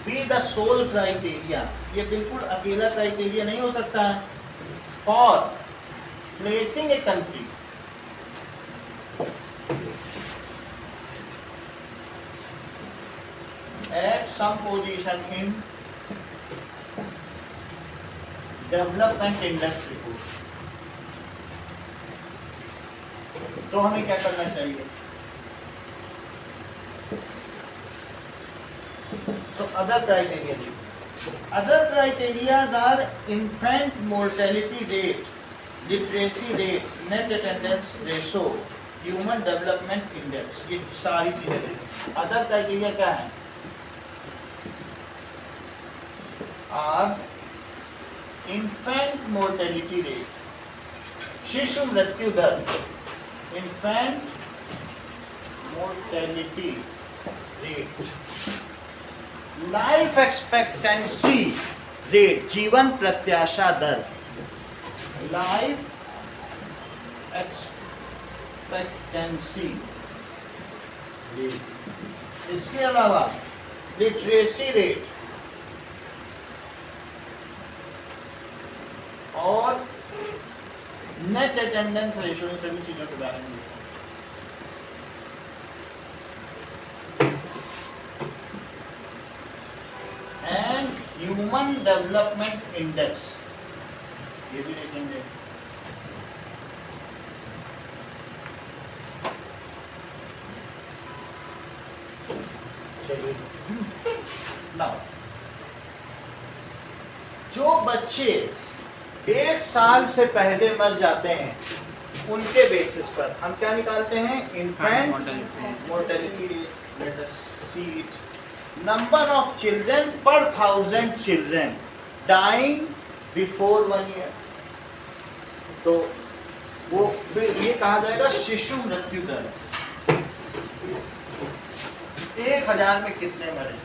be the sole criteria, ये बिल्कुल अकेला क्राइटेरिया नहीं हो सकता है for placing a country at some position in development index report. तो हमें क्या करना चाहिए? So other criteria. Other criteria are infant mortality rate, literacy rate, net attendance ratio, human development index. ये सारी चीजें हैं। Other criteria क्या है? Are infant mortality rate, शिशु मृत्यु दर, infant mortality rate, life expectancy rate, जीवन प्रत्याशा दर, लाइफ एक्सपेक्टेंसी रेट। इसके अलावा लिटरेसी रेट और नेट अटेंडेंस रेशियो, इन सभी चीजों के बारे में एंड ह्यूमन डेवलपमेंट इंडेक्स, ये भी देखेंगे। चलिए नाउ, जो बच्चे 1 साल से पहले मर जाते हैं उनके बेसिस पर हम क्या निकालते हैं? Infant mortality rate. Let us see it. Number of children पर 1000 चिल्ड्रन डाइंग बिफोर 1 ईयर, तो वो फिर ये कहा जाएगा शिशु मृत्यु दर। 1000 में कितने मरे?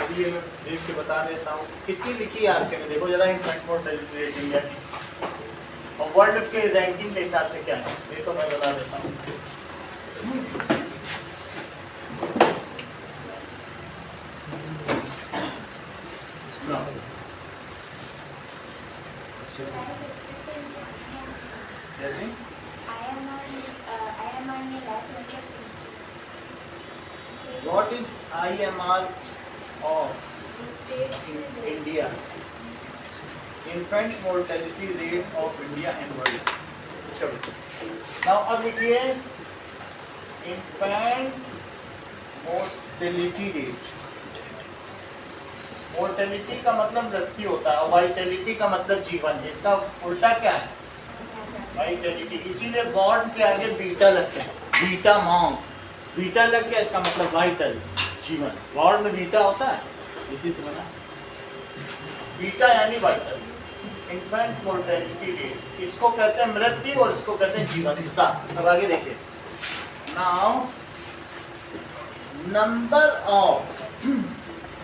अभी ये मैं देख के बता देता हूँ कितनी लिखी है आपके में, देखो जरा इन्फेंट मोर्टेलिटी रेट इंडिया की और वर्ल्ड के रैंकिंग के हिसाब से क्या है, ये तो मैं बता देता हूँ। What is IMR of India? Infant mortality rate of India and world. चलो, now अब लिखिए infant mortality rate। मोर्टेलिटी का मतलब मृत्यु होता है और वाइटलिटी का मतलब जीवन है। इसका उल्टा क्या है? वाइटलिटी। इसीलिए बॉर्न के आगे बीटा लगते हैं, बीटा मॉम, बीटा लग गया इसका मतलब वाइटल, जीवन। बॉर्न में बीटा होता है, इसी से बना बीटा यानी वाइटल। इन्फेंट मोर्टेलिटी रेट, इसको कहते हैं मृत्यु और इसको कहते हैं जीवंतता। अब आगे देखिए, now number of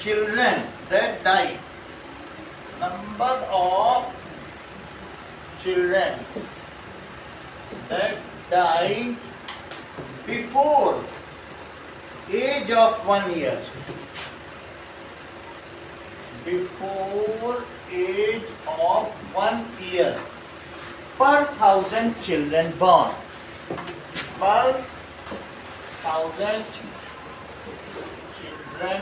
children that die, number of children that die before age of 1 year, before age of 1 year per 1000 children born, per 1000 children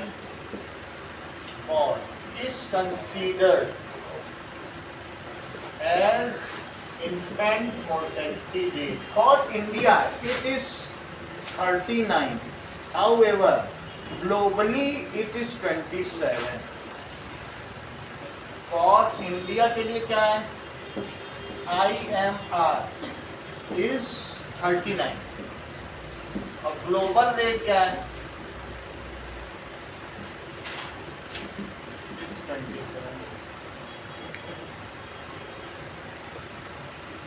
born is considered as infant mortality rate. For India, it is 39. However, globally it is 27. For India के लिए क्या है? IMR is 39 और global rate क्या है?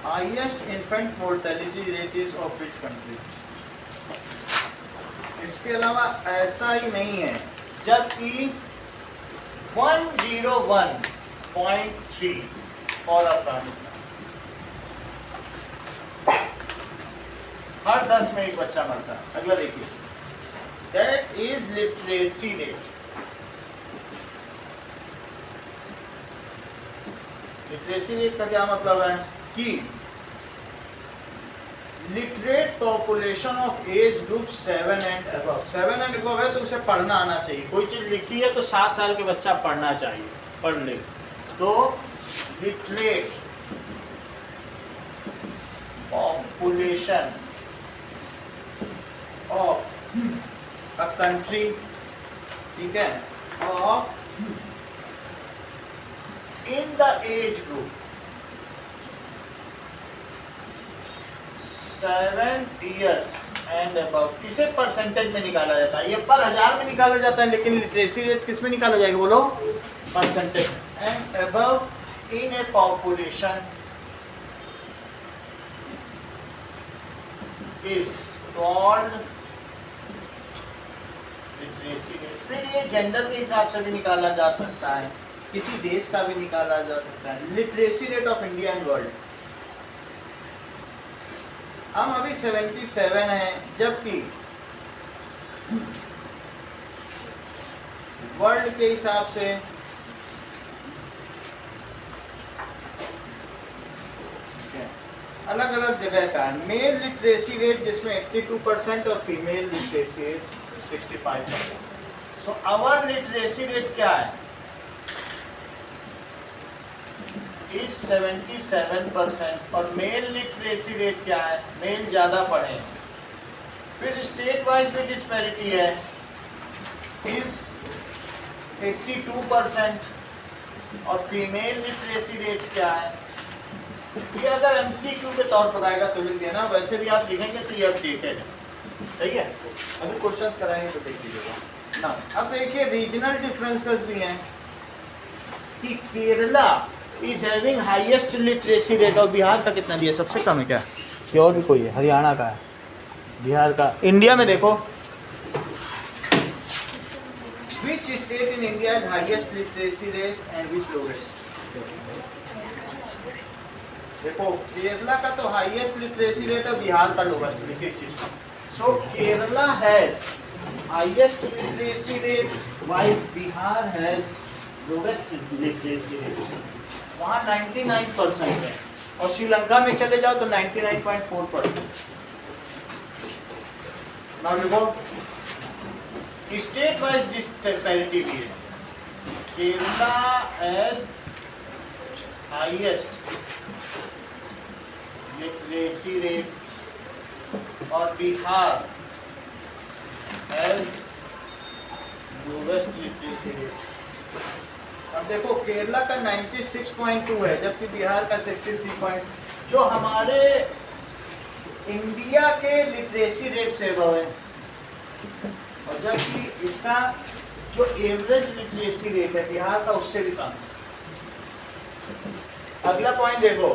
Highest infant mortality rate is of which country? इसके अलावा ऐसा ही नहीं है, जबकि 101.3 फॉर अफगानिस्तान। हर 10 में एक बच्चा मरता है। अगला देखिए, that is literacy rate. Literacy rate का क्या मतलब है कि literate population of age group 7 and above. 7 and above है तो उसे पढ़ना आना चाहिए। कोई चीज लिखी है तो 7 साल के बच्चा पढ़ना चाहिए, पढ़ ले। तो literate population of a country, ठीक है, of in the age group 7 years and above. इसे परसेंटेज में निकाला जाता है, ये पर हजार में निकाला जाता है, लेकिन लिटरेसी रेट किस में निकाला जाएगा बोलो? Percentage. And above in A population is called literacy rate. फिर ये जेंडर के हिसाब से भी निकाला जा सकता है, किसी देश का भी निकाला जा सकता है। Literacy rate of India and world, हम अभी 77 हैं, जबकि वर्ल्ड के हिसाब से अलग अलग जगह का है। मेल लिटरेसी रेट जिसमें 82% और female literacy rate 65%। So our literacy rate क्या है? इज 77% और मेल लिटरेसी रेट क्या है? मेल ज़्यादा पढ़े। फिर स्टेट वाइज भी डिस्पैरिटी है, इज 82% और फीमेल लिटरेसी रेट क्या है? ये अगर एमसीक्यू के तौर पर आएगा तो लिख देना, वैसे भी आप लिखेंगे तो ये अपडेटेड है, सही है। अभी क्वेश्चंस कराएंगे तो देख लीजिएगा ना। अब देखिए रीजनल डिफरेंसेस भी हैं कि Kerala is having highest literacy rate, और बिहार का कितना दिया? सबसे कम है क्या? ये और भी कोई है? हरियाणा का है, बिहार का। इंडिया में देखो, which state in India has highest literacy rate and which lowest? देखो केरला का तो हाईएस्ट लिटरेसी रेट है, बिहार का लोवेस्ट। देखिए चीज, so Kerala has highest literacy rate while Bihar has lowest literacy rate. वहाँ 99% है और श्रीलंका में चले जाओ तो 99.4%। नाउ देखो स्टेट वाइज डिस्पैरिटी भी है। Kerala has highest literacy rate और Bihar has lowest literacy rate. अब देखो केरला का 96.2 है, जबकि बिहार का 63. जो हमारे इंडिया के लिटरेसी रेट से अबव है, और जबकि इसका जो एवरेज लिटरेसी रेट है बिहार का उससे भी कम। अगला पॉइंट देखो,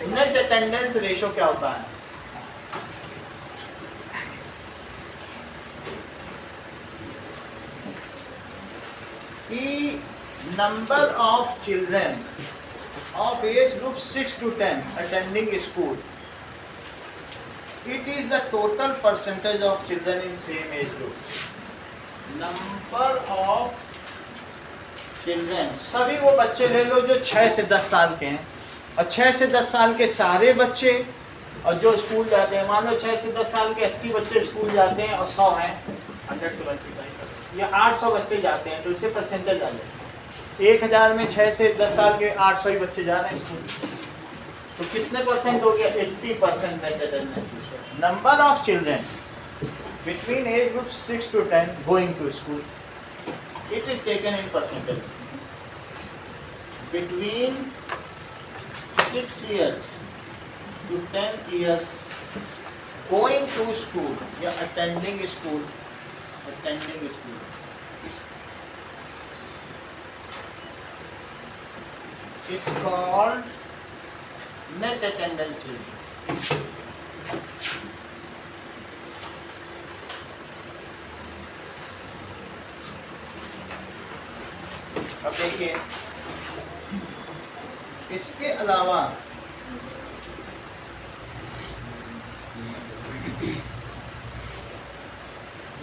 नेट अटेंडेंस रेशो क्या होता है? कि number of children of age group 6 to 10 attending school, it is the total percentage of children in same age group. Number of children, सभी वो बच्चे ले लो जो 6 से 10 साल के हैं, और 6 से 10 साल के सारे बच्चे, और जो स्कूल जाते हैं, मान लो 6 से 10 साल के 80 बच्चे स्कूल जाते हैं और 100 हैं 100 या 800 बच्चे जाते हैं, तो इससे परसेंटेज आ जाए 1000 में 6 से 10 साल के 800 ही बच्चे जा रहे हैं स्कूल, तो कितने परसेंट हो गया? 80% attendance. Number of children between age group 6 to 10 going to school, it is taken in percentage. Between 6 years to 10 years going to school या attending school is called net attendance ratio. अब देखिए इसके अलावा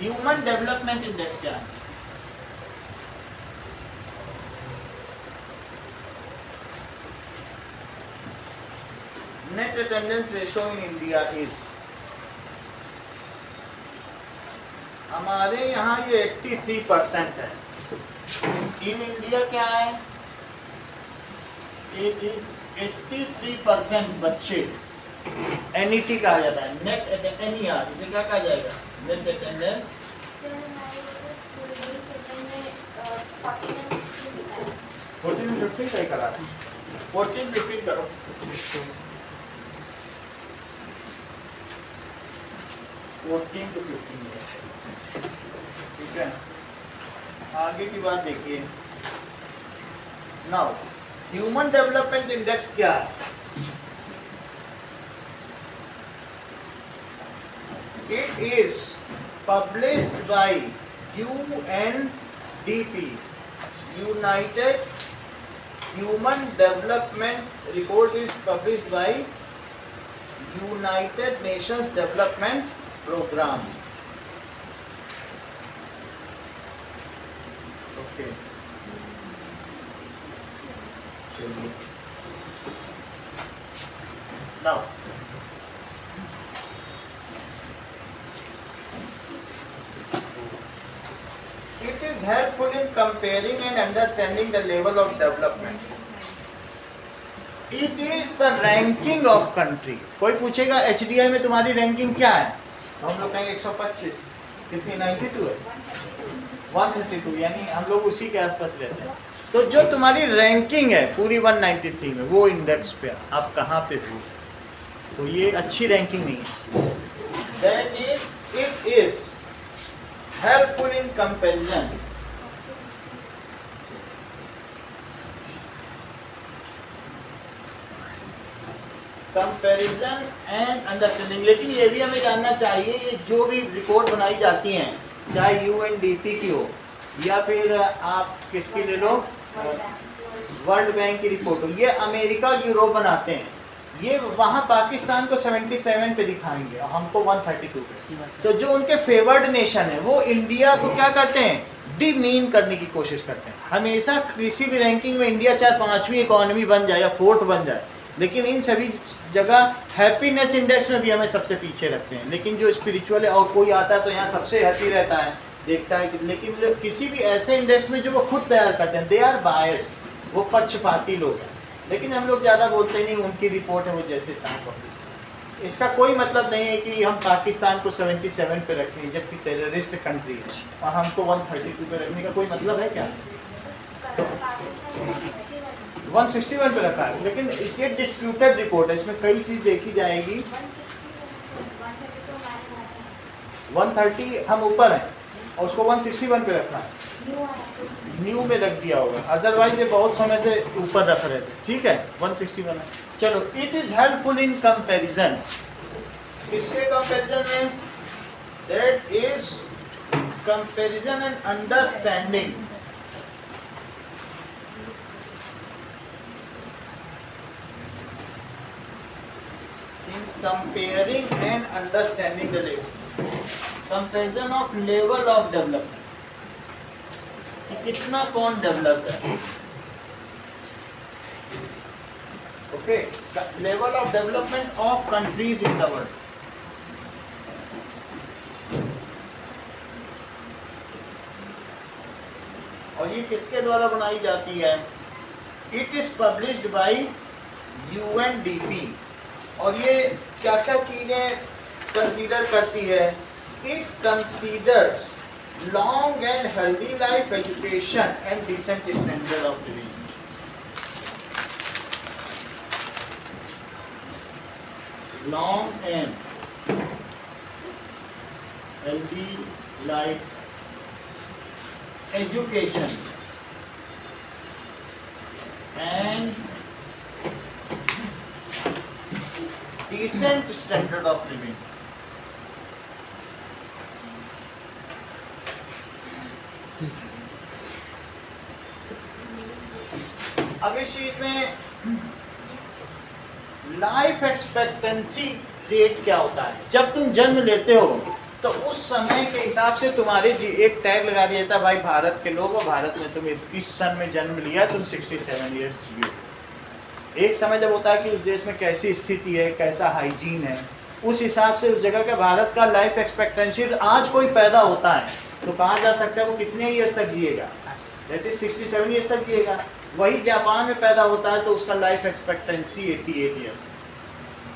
human development index क्या है? Net attendance ratio in India is, हमारे यहाँ ये 83% है। इन इंडिया क्या है? इट इज 83% बच्चे NET कहा जाता है, नेट NER, इसे क्या कहा जाएगा? Net attendance. सर हमारे जो स्कूल में चेतन में 14 लिखा है। 14 15 सही करा है, 14 15 करो। 14 to 15 ठीक है। आगे की बात देखिए। नाउ ह्यूमन डेवलपमेंट इंडेक्स क्या है? It is published by UNDP, United Human Development Report is published by United Nations Development Program. Okay. Now, it is helpful in comparing and understanding the level of development. It is the ranking of country. कोई पूछेगा HDI में तुम्हारी ranking क्या है? हम लोग कहेंगे 125, कितनी 92 है, 132, यानी हम लोग उसी के आसपास रहते हैं। तो जो तुम्हारी रैंकिंग है पूरी 193 में, वो इंडेक्स पे आप कहाँ पे हो, तो ये अच्छी रैंकिंग नहीं है। That is, it is helpful in comparison. Comparison and understanding. लेकिन ये भी हमें जानना चाहिए, ये जो भी रिपोर्ट बनाई जाती हैं, चाहे UNDP की हो या फिर आप किसकी ले लो, वर्ल्ड बैंक की रिपोर्ट हो, ये अमेरिका यूरोप बनाते हैं, ये वहाँ पाकिस्तान को 77 पे दिखाएंगे और हमको 132 पे। तो जो उनके फेवर्ड नेशन है वो इंडिया को क्या करते हैं, डिमीन करने की कोशिश करते हैं। हमेशा किसी भी रैंकिंग में इंडिया चाहे 5वीं इकोनॉमी बन जाए या 4th बन जाए, लेकिन इन सभी जगह हैप्पीनेस इंडेक्स में भी हमें सबसे पीछे रखते हैं। लेकिन जो स्पिरिचुअल है, और कोई आता है तो यहाँ सबसे हैप्पी रहता है, देखता है कि, लेकिन किसी भी ऐसे इंडेक्स में जो वो खुद तैयार करते हैं, दे आर बायर्स, वो पक्षपाती लोग हैं। लेकिन हम लोग ज़्यादा बोलते नहीं, उनकी रिपोर्ट है वो जैसे चाहें पब्लिश करें। इसका कोई मतलब नहीं है कि हम पाकिस्तान को 77 पे रखें जबकि टेररिस्ट कंट्री है, और हमको 132 पे रखने का कोई मतलब है क्या? 161 पे रखा है, लेकिन इसकी डिस्प्यूटेड रिपोर्ट है, इसमें कई चीज़ देखी जाएगी। 130 हम ऊपर हैं और उसको 161 पे रखना है, न्यू में रख दिया होगा, अदरवाइज ये बहुत समय से ऊपर रख रहे थे। ठीक है, 161 है। चलो, it is helpful in comparison. इसके कंपैरिजन में that is comparison and understanding. In comparing and understanding the level, comparison of level of development, कि कितना कौन डेवलप्ड है। Okay, level of development of countries in the world. और ये किसके द्वारा बनाई जाती है? It is published by UNDP। और ये क्या क्या चीजें कंसीडर करती है? It considers long and healthy life, education and decent standard of living. Long and healthy life, education and decent standard of living। अब इस शीट में लाइफ एक्सपेक्टेंसी रेट क्या होता है? जब तुम जन्म लेते हो तो उस समय के हिसाब से तुम्हारे एक टैग लगा दिया जाता है, भाई भारत के लोग, और भारत में तुम इस सन में जन्म लिया, तुम 67 ईयर्स जियो। एक समय जब होता है कि उस देश में कैसी स्थिति है, कैसा हाइजीन है, उस हिसाब से उस जगह का भारत का लाइफ एक्सपेक्टेंसी, आज कोई पैदा होता है तो कहा जा सकता है वो कितने ईयर्स तक जिएगा, दैट इज 67 ईयर्स तक जिएगा। वही जापान में पैदा होता है तो उसका लाइफ एक्सपेक्टेंसी 88 ईयर्स।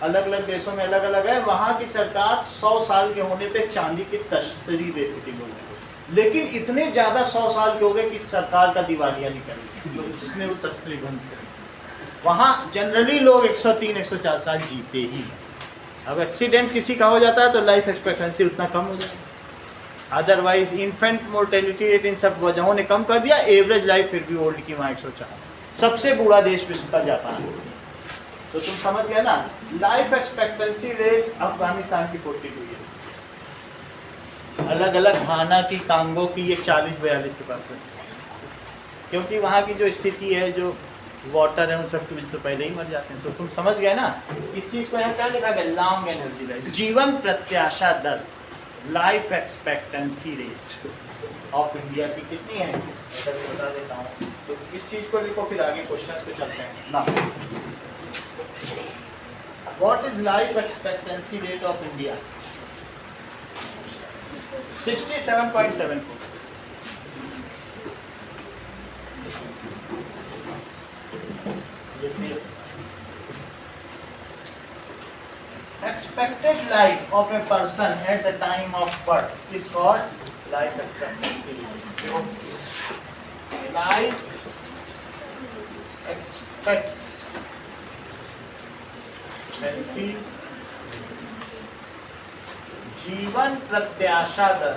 अलग अलग देशों में अलग अलग है। वहाँ की सरकार 100 साल के होने पे चांदी की तश्तरी देती थी लोगों को, लेकिन इतने ज़्यादा 100 साल के हो गए कि सरकार का दिवालिया निकल गया, इसने वो तश्तरी बंद करी। वहाँ जनरली लोग 103 104 साल जीते ही हैं। अब एक्सीडेंट किसी का हो जाता है तो लाइफ एक्सपेक्टेंसी उतना कम हो जाएगी, otherwise infant mortality rate in सब वजहों ने कम कर दिया। एवरेज लाइफ फिर भी ओल्ड की वहाँ 104। सबसे बूढ़ा देश विश्व का जापान है। तो तुम समझ गए ना, लाइफ एक्सपेक्टेंसी रेट अफगानिस्तान की 42 ईयर्स, अलग अलग घाना की, कांगो की ये 40-42 के पास है, क्योंकि वहाँ की जो स्थिति है, जो वाटर है, उन सब की वजह से पहले ही मर जाते हैं। तो तुम समझ गए ना, इस चीज़ को यहाँ क्या लिखा गया, लॉन्ग एनर्जी लाइफ, जीवन प्रत्याशा दर, life expectancy rate of India की कितनी है, अगर मैं बता देता हूँ। तो इस चीज़ को लिखो, फिर आगे क्वेश्चन पे चलते हैं ना। What is life expectancy rate of India? 67.74। Expected life of a person at the time of birth is called life expectancy. Life expectancy, जीवन प्रत्याशा दर,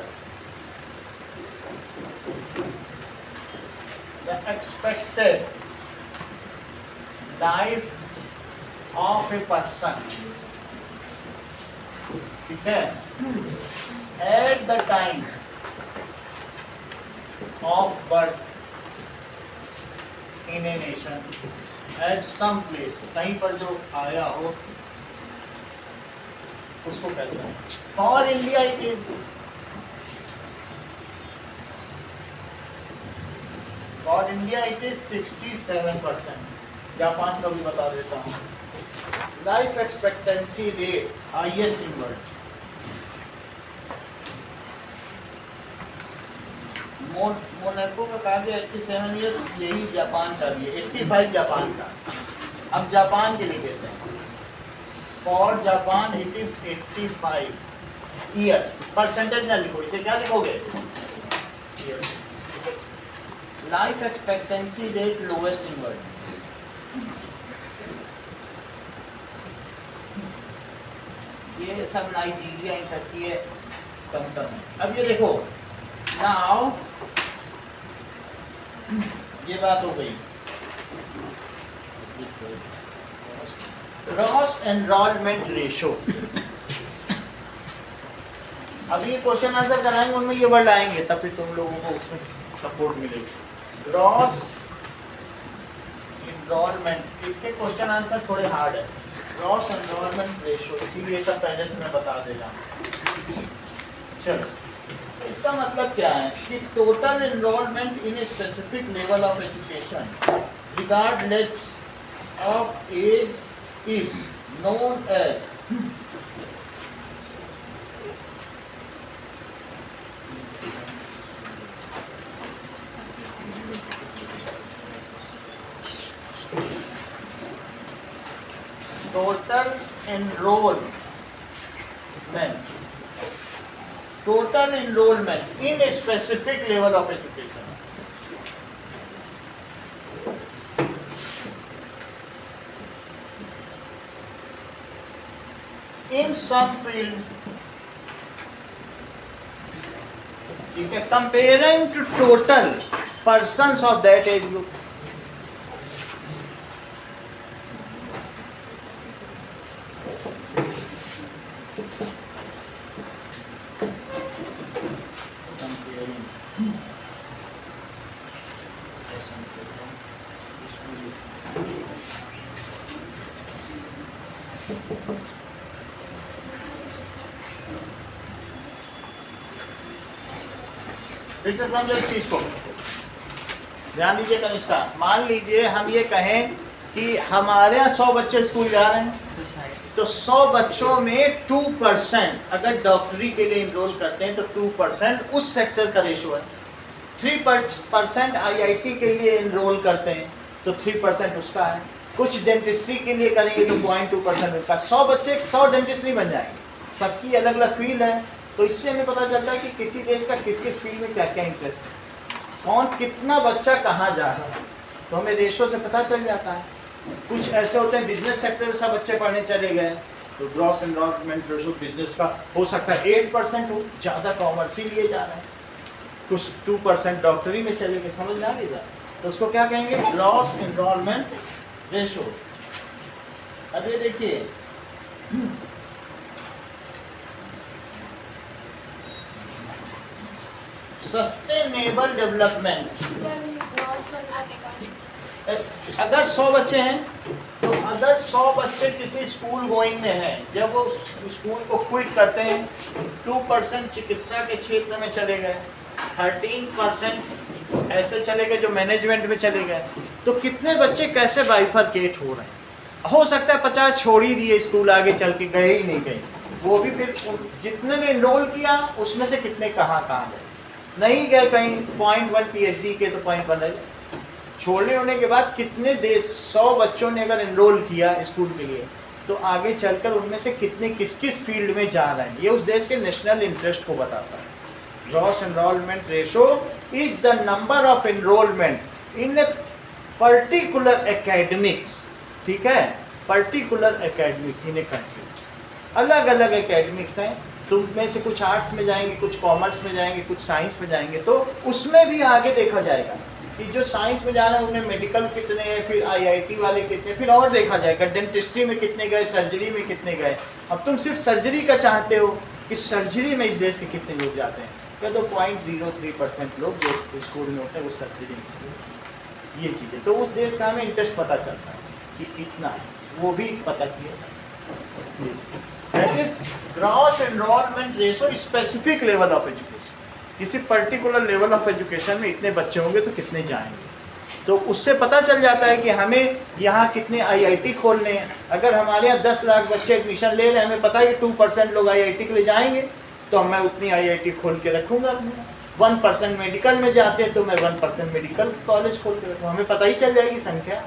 the expected life of a person, ठीक है, at the time of birth in a nation, at some place, कहीं पर जो आया हो उसको कहते हैं। For India it is, for India it is 67%। Japan का भी बता देता हूँ। Life expectancy rate highest in world, Monaco का कहा गया 87 ईयर्स, यही जापान का भी है, 85 जापान का। अब जापान के लिए कहते हैं, for Japan it is 85 years. Percentage ना लिखो, इसे क्या लिखोगे, life expectancy rate lowest in world. ये सब नाइजीरिया, इन सब की कम है। अब ये देखो नाउ, ये बात हो गई ग्रॉस एनरोलमेंट रेशो। अब ये क्वेश्चन आंसर कराएंगे, उनमें ये वर्ड आएंगे, तब फिर तुम लोगों को उसमें सपोर्ट मिलेगी। ग्रॉस एनरोलमेंट, इसके क्वेश्चन आंसर थोड़े हार्ड है। ग्रॉस एनरोलमेंट रेशो, इसीलिए सब पहले से मैं बता देगा। चलो, इसका मतलब क्या है कि total enrolment in a specific level of education regardless of age is known as total enrollment in a specific level of education. In some field, ठीक है, comparing to total persons of that age group. फिर से समझो इस चीज को, ध्यान दीजिए कनिष्ठा। मान लीजिए हम ये कहें कि हमारे यहाँ 100 बच्चे स्कूल जा रहे हैं, तो 100 बच्चों में 2% अगर डॉक्टरी के लिए इनरोल करते हैं तो 2% उस सेक्टर का रेशो है। 3% आईआईटी के लिए इनरोल करते हैं तो 3% उसका है। कुछ डेंटिस्ट्री के लिए करेंगे तो 0.2% उसका। 100 बच्चे 100 डेंटिस्ट नहीं बन जाएंगे, सबकी अलग अलग फील्ड है। तो इससे हमें पता चलता है कि किसी देश का किस किस फील्ड में क्या क्या इंटरेस्ट है, कौन कितना बच्चा कहाँ जा रहा है, तो हमें रेशो से पता चल जाता है। कुछ ऐसे होते हैं बिजनेस सेक्टर में सब बच्चे पढ़ने चले गए, तो ग्रॉस एनरोलमेंट रेशो बिजनेस का हो सकता है 8% हो, ज़्यादा कॉमर्स ही लिए जा रहे हैं। कुछ 2% डॉक्टरी में चले गए, समझ ना लीजिए, तो उसको क्या कहेंगे, ग्रॉस एनरोलमेंट रेशो। अब ये देखिए, सस्टेनेबल डेवलपमेंट, अगर 100 बच्चे हैं तो अगर 100 बच्चे किसी स्कूल गोइंग में हैं, जब वो स्कूल को क्विट करते हैं, 2% चिकित्सा के क्षेत्र में चले गए, 13% ऐसे चले गए जो मैनेजमेंट में चले गए, तो कितने बच्चे कैसे बाइफरकेट हो रहे हैं। हो सकता है 50 छोड़ ही दिए स्कूल, आगे चल के गए ही नहीं गए, वो भी फिर जितने ने इनरोल किया उसमें से कितने कहाँ गए, नहीं गए कहीं 0.1 पीएचडी के तो 0.1 रह गए। छोड़ने होने के बाद कितने देश 100 बच्चों ने अगर एनरोल किया स्कूल के लिए, तो आगे चलकर उनमें से कितने किस किस फील्ड में जा रहे हैं, ये उस देश के नेशनल इंटरेस्ट को बताता है। Gross enrolment ratio is the number of enrolment in a particular academics, ठीक है, particular academics in a country. अलग अलग एकेडमिक्स हैं, तुम में से कुछ आर्ट्स में जाएंगे, कुछ कॉमर्स में जाएंगे, कुछ साइंस में जाएंगे, तो उसमें भी आगे देखा जाएगा कि जो साइंस में जा रहे हैं उन्हें मेडिकल कितने हैं, फिर आईआईटी वाले कितने, फिर और देखा जाएगा डेंटिस्ट्री में कितने गए, सर्जरी में कितने गए। अब तुम सिर्फ सर्जरी का चाहते हो कि सर्जरी में इस देश के कितने लोग जाते हैं, क्या तो 0.03% लोग जो स्कूल में होते हैं वो सर्जरी में चले जाते हैं। ये चीज़ें तो उस देश का हमें इंटरेस्ट पता चलता है कि इतना है, वो भी पता किया। That is gross enrolment ratio specific level of education, किसी पर्टिकुलर लेवल ऑफ एजुकेशन में इतने बच्चे होंगे तो कितने जाएंगे, तो उससे पता चल जाता है कि हमें यहाँ कितने आईआईटी खोलने हैं। अगर हमारे यहाँ 10 लाख बच्चे एडमिशन ले रहे हैं, हमें पता है कि 2% लोग आईआईटी के लिए जाएंगे, तो मैं उतनी आईआईटी खोल के रखूँगा। 1% मेडिकल में जाते हैं तो मैं 1% मेडिकल कॉलेज खोल के रखूँगा, हमें पता ही चल जाएगी संख्या।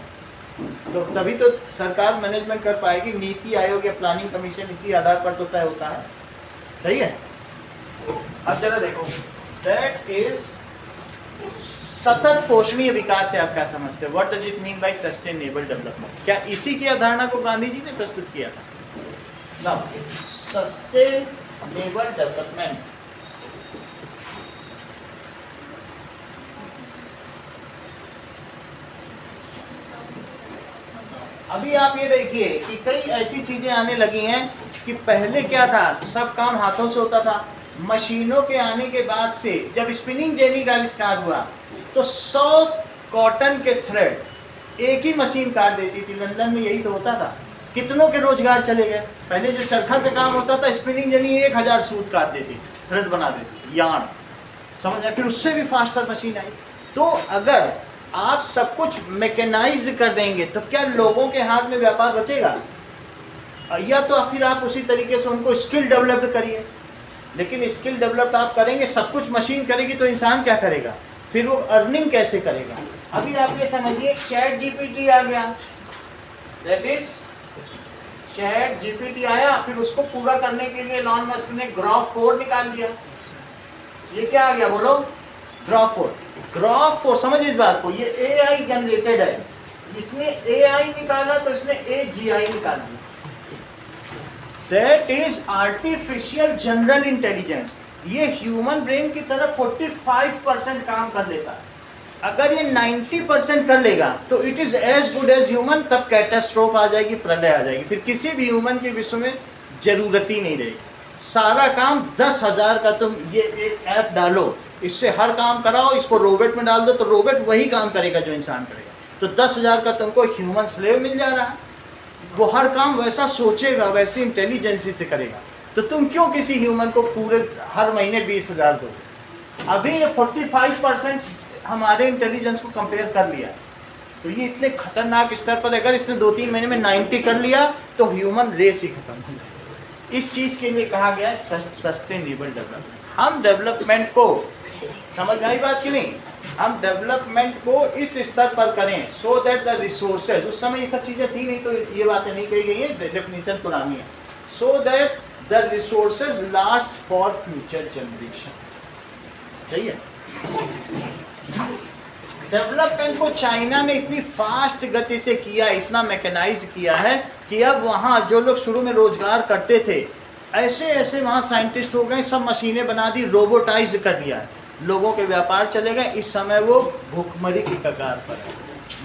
तो तभी तो सरकार मैनेजमेंट कर पाएगी, नीति आयोग या प्लानिंग कमीशन इसी आधार पर तो तय होता है, सही है। अब जरा देखो, दैट इज सतत पोषणीय विकास है, आप क्या समझते हो, what does it mean by sustainable development. क्या इसी की अवधारणा को गांधी जी ने प्रस्तुत किया था। सस्टेनेबल डेवलपमेंट, अभी आप ये देखिए कि कई ऐसी चीजें आने लगी हैं कि पहले क्या था, सब काम हाथों से होता था। मशीनों के आने के बाद से जब स्पिनिंग जेनी का आविष्कार हुआ तो 100 कॉटन के थ्रेड एक ही मशीन काट देती थी। लंदन में यही तो होता था, कितनों के रोजगार चले गए। पहले जो चरखा से काम होता था, स्पिनिंग जेनी 1000 सूत काट देती थी, थ्रेड बना देती, यार्न, समझ आया। फिर उससे भी फास्टर मशीन आई। तो अगर आप सब कुछ मैकेनाइज्ड कर देंगे तो क्या लोगों के हाथ में व्यापार बचेगा, या तो फिर आप उसी तरीके से उनको स्किल डेवलप करिए। लेकिन स्किल डेवलप आप करेंगे, सब कुछ मशीन करेगी तो इंसान क्या करेगा, फिर वो अर्निंग कैसे करेगा। अभी आप ये समझिए, चैट जीपीटी आ गया, दैट इज चैट जीपीटी आया, फिर उसको पूरा करने के लिए एलन मस्क ने ग्राफ 4 निकाल दिया। ये क्या आ गया बोलो, ग्राफ 4। ग्राफ 4 समझ इस बात को, ये एआई जनरेटेड है। इसने एआई निकाला तो इसने एजीआई निकाल दिया, that is artificial general intelligence. ये ह्यूमन ब्रेन की तरफ 45% काम कर लेता है। अगर ये 90% कर लेगा तो it is as good as human. तब कैटास्ट्रोफ आ जाएगी, प्रलय आ जाएगी, फिर किसी भी ह्यूमन के विश्व में जरूरत ही नहीं रहेगी। सारा काम 10,000 का तुम ये एक ऐप डालो, इससे हर काम कराओ, इसको रोबोट में डाल दो तो रोबोट वही काम करेगा जो इंसान करेगा। तो 10,000 का तुमको ह्यूमन स्लेव मिल जा रहा है, वो हर काम वैसा सोचेगा, वैसी इंटेलिजेंसी से करेगा। तो तुम क्यों किसी ह्यूमन को पूरे हर महीने 20,000 दोगे, अभी ये 45% हमारे इंटेलिजेंस को कंपेयर कर लिया। तो ये इतने खतरनाक स्तर पर, अगर इसने 2-3 महीने में 90 कर लिया तो ह्यूमन रेस ही खत्म हो जाएगा। इस चीज़ के लिए कहा गया है सस्टेनेबल डेवलपमेंट। हम डेवलपमेंट को, समझ में आई बात कि नहीं, हम डेवलपमेंट को इस स्तर पर करें सो दैट द रिसोर्सेज, उस समय ये सब चीज़ें थी नहीं तो ये बातें नहीं कही गई है, डेफिनेशन पुरानी है, so that the resources last for future generation. सही है। डेवलपमेंट को चाइना ने इतनी फास्ट गति से किया, इतना मैकेनाइज्ड किया है कि अब वहाँ जो लोग शुरू में रोजगार करते थे, ऐसे ऐसे वहाँ साइंटिस्ट हो गए, सब मशीनें बना दी, रोबोटाइज कर दिया है, लोगों के व्यापार चले गए। इस समय वो भूखमरी की कगार पर है,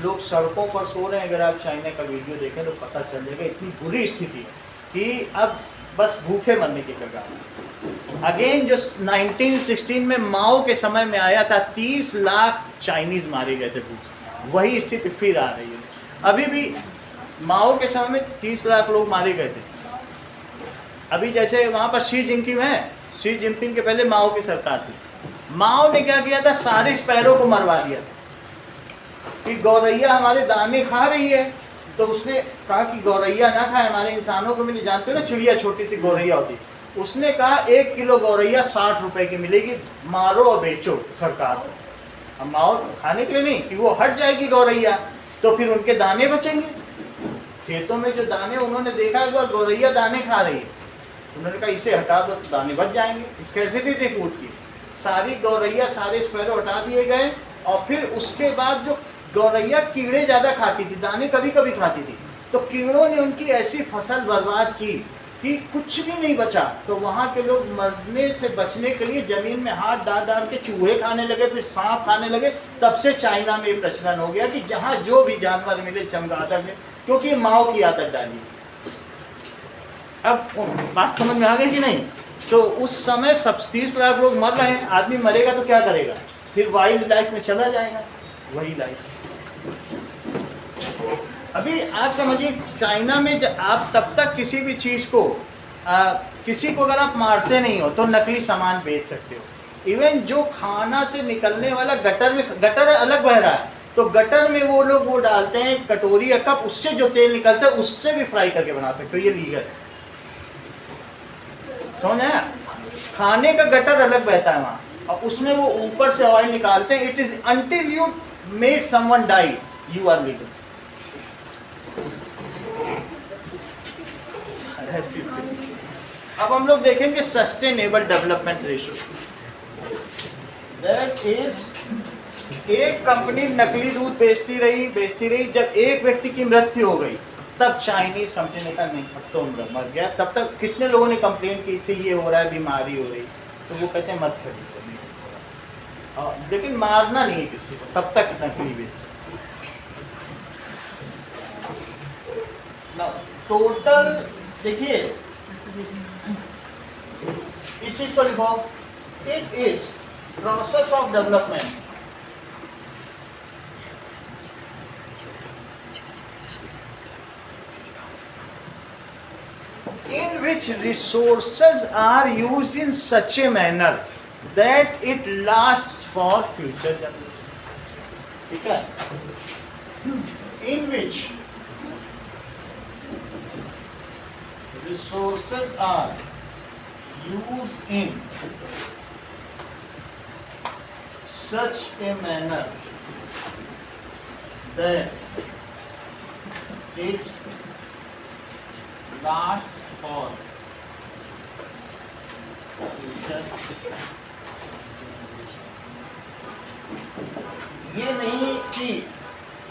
लोग सड़कों पर सो रहे हैं। अगर आप चाइना का वीडियो देखें तो पता चलेगा, इतनी बुरी स्थिति है कि अब बस भूखे मरने की कगार है। अगेन जो 1916 में माओ के समय में आया था, 30 लाख चाइनीज मारे गए थे भूख से, वही स्थिति फिर आ रही है। अभी भी माओ के समय में 30 लाख लोग मारे गए थे। अभी जैसे वहाँ पर शी जिनपिंग है, शी जिनपिंग के पहले माओ की सरकार थी। माओ ने क्या किया था, सारे स्पैरो को मरवा दिया था कि गौरैया हमारे दाने खा रही है। तो उसने कहा कि गौरैया ना खाए, हमारे इंसानों को भी नहीं, जानते हो ना चिड़िया छोटी सी गौरैया होती, उसने कहा 1 किलो गौरैया 60 रुपए की मिलेगी, मारो और बेचो सरकार को। अब माओ खाने के लिए नहीं, कि वो हट जाएगी गौरैया तो फिर उनके दाने बचेंगे। खेतों में जो दाने, उन्होंने देखा एक बार गौरैया दाने खा रही है, उन्होंने कहा इसे हटा दो तो दाने बच जाएंगे। स्कैर्सिटी थी फूड की, सारी गौरैया सारे स्पैरो हटा दिए गए। और फिर उसके बाद जो गौरैया कीड़े ज़्यादा खाती थी, दाने कभी कभी खाती थी, तो कीड़ों ने उनकी ऐसी फसल बर्बाद की कि कुछ भी नहीं बचा। तो वहाँ के लोग मरने से बचने के लिए ज़मीन में हाथ डाल डाल के चूहे खाने लगे, फिर सांप खाने लगे। तब से चाइना में ये प्रचलन हो गया कि जहाँ जो भी जानवर मिले, चमगादड़ मिले, क्योंकि माओ की आदत डाली। अब बात समझ में आ गई कि नहीं? तो उस समय सब 30 लाख लोग मर रहे हैं, आदमी मरेगा तो क्या करेगा, फिर वाइल्ड लाइफ में चला जाएगा, वही लाइफ। अभी आप समझिए चाइना में आप तब तक किसी भी चीज़ को किसी को अगर आप मारते नहीं हो तो नकली सामान बेच सकते हो। इवन जो खाना से निकलने वाला गटर में, गटर अलग बह रहा है तो गटर में वो लोग वो डालते हैं कटोरी या कप, उससे जो तेल निकलता है उससे भी फ्राई करके बना सकते हो, ये लीगल है। समझ आया? खाने का गटर अलग बहता है वहाँ और उसमें वो ऊपर से ऑयल निकालते हैं। It is until you make someone die you are legal. अब हम लोग देखेंगे sustainable development ratio. That is एक कंपनी नकली दूध बेचती रही, जब एक व्यक्ति की मृत्यु हो गई तब चाइनीज कंपनी ने कहा नहीं अब तो मर गया। तब तक कितने लोगों ने कंप्लेन की इससे ये हो रहा है, बीमारी हो रही, तो वो कहते हैं मत खरीदो, लेकिन मारना नहीं है किसी को, तब तक नकली बेच सकते। टोटल देखिए इस चीज को लिखो, it is process of development in which resources are used in such a manner that it lasts for future generation. ठीक है? In which resources are used in such a manner that it lasts for future ये नहीं कि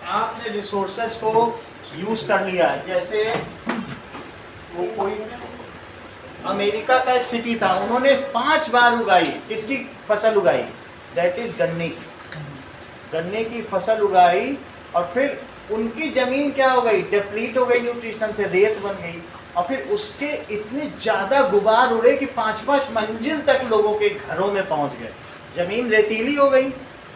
आपने resources को use कर लिया। जैसे वो कोई अमेरिका का एक सिटी था, उन्होंने 5 बार उगाई, किसकी फसल उगाई, दैट इज गन्ने की फसल उगाई और फिर उनकी जमीन क्या हो गई, डिप्लीट हो गई न्यूट्रिशन से, रेत बन गई और फिर उसके इतने ज़्यादा गुबार उड़े कि 5-5 मंजिल तक लोगों के घरों में पहुंच गए। जमीन रेतीली हो गई।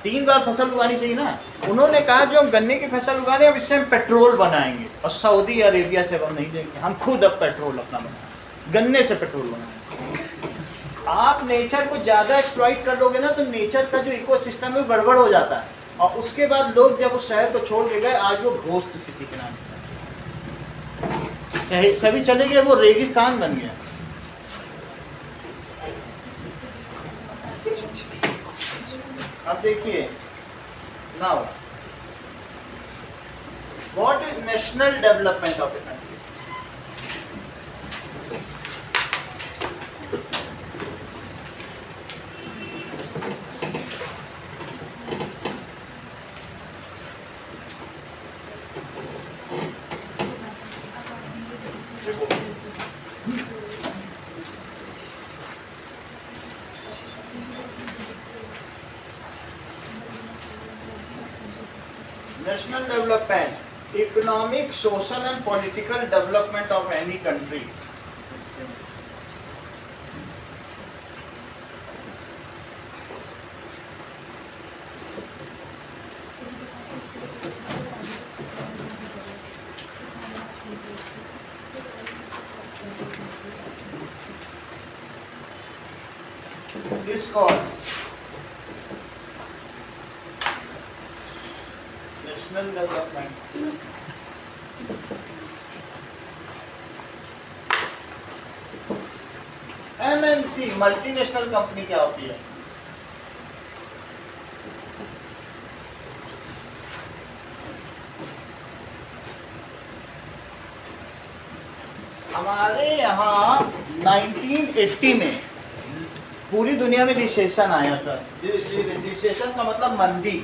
3 बार फसल उगानी चाहिए ना। उन्होंने कहा जो हम गन्ने की फसल उगा रहे हैं अब इससे हम पेट्रोल बनाएंगे और सऊदी अरेबिया से हम नहीं देंगे, हम खुद अब पेट्रोल अपना बनाएंगे, गन्ने से पेट्रोल बनाएंगे। आप नेचर को ज़्यादा एक्सप्लॉइट कर लोगे ना तो नेचर का जो इकोसिस्टम है वो गड़बड़ हो जाता है, और उसके बाद लोग जब उस शहर को छोड़ के गए, आज वो घोस्ट सिटी के नाम से सभी चले गए, वो रेगिस्तान बन गया। अब देखिए, now what is national development of a country? National development, economic, social and political development of any country. This cause national development. MNC multinational company क्या होती है? हमारे यहाँ 1980 में पूरी दुनिया में रिसेशन आया था। रिसेशन का मतलब मंदी।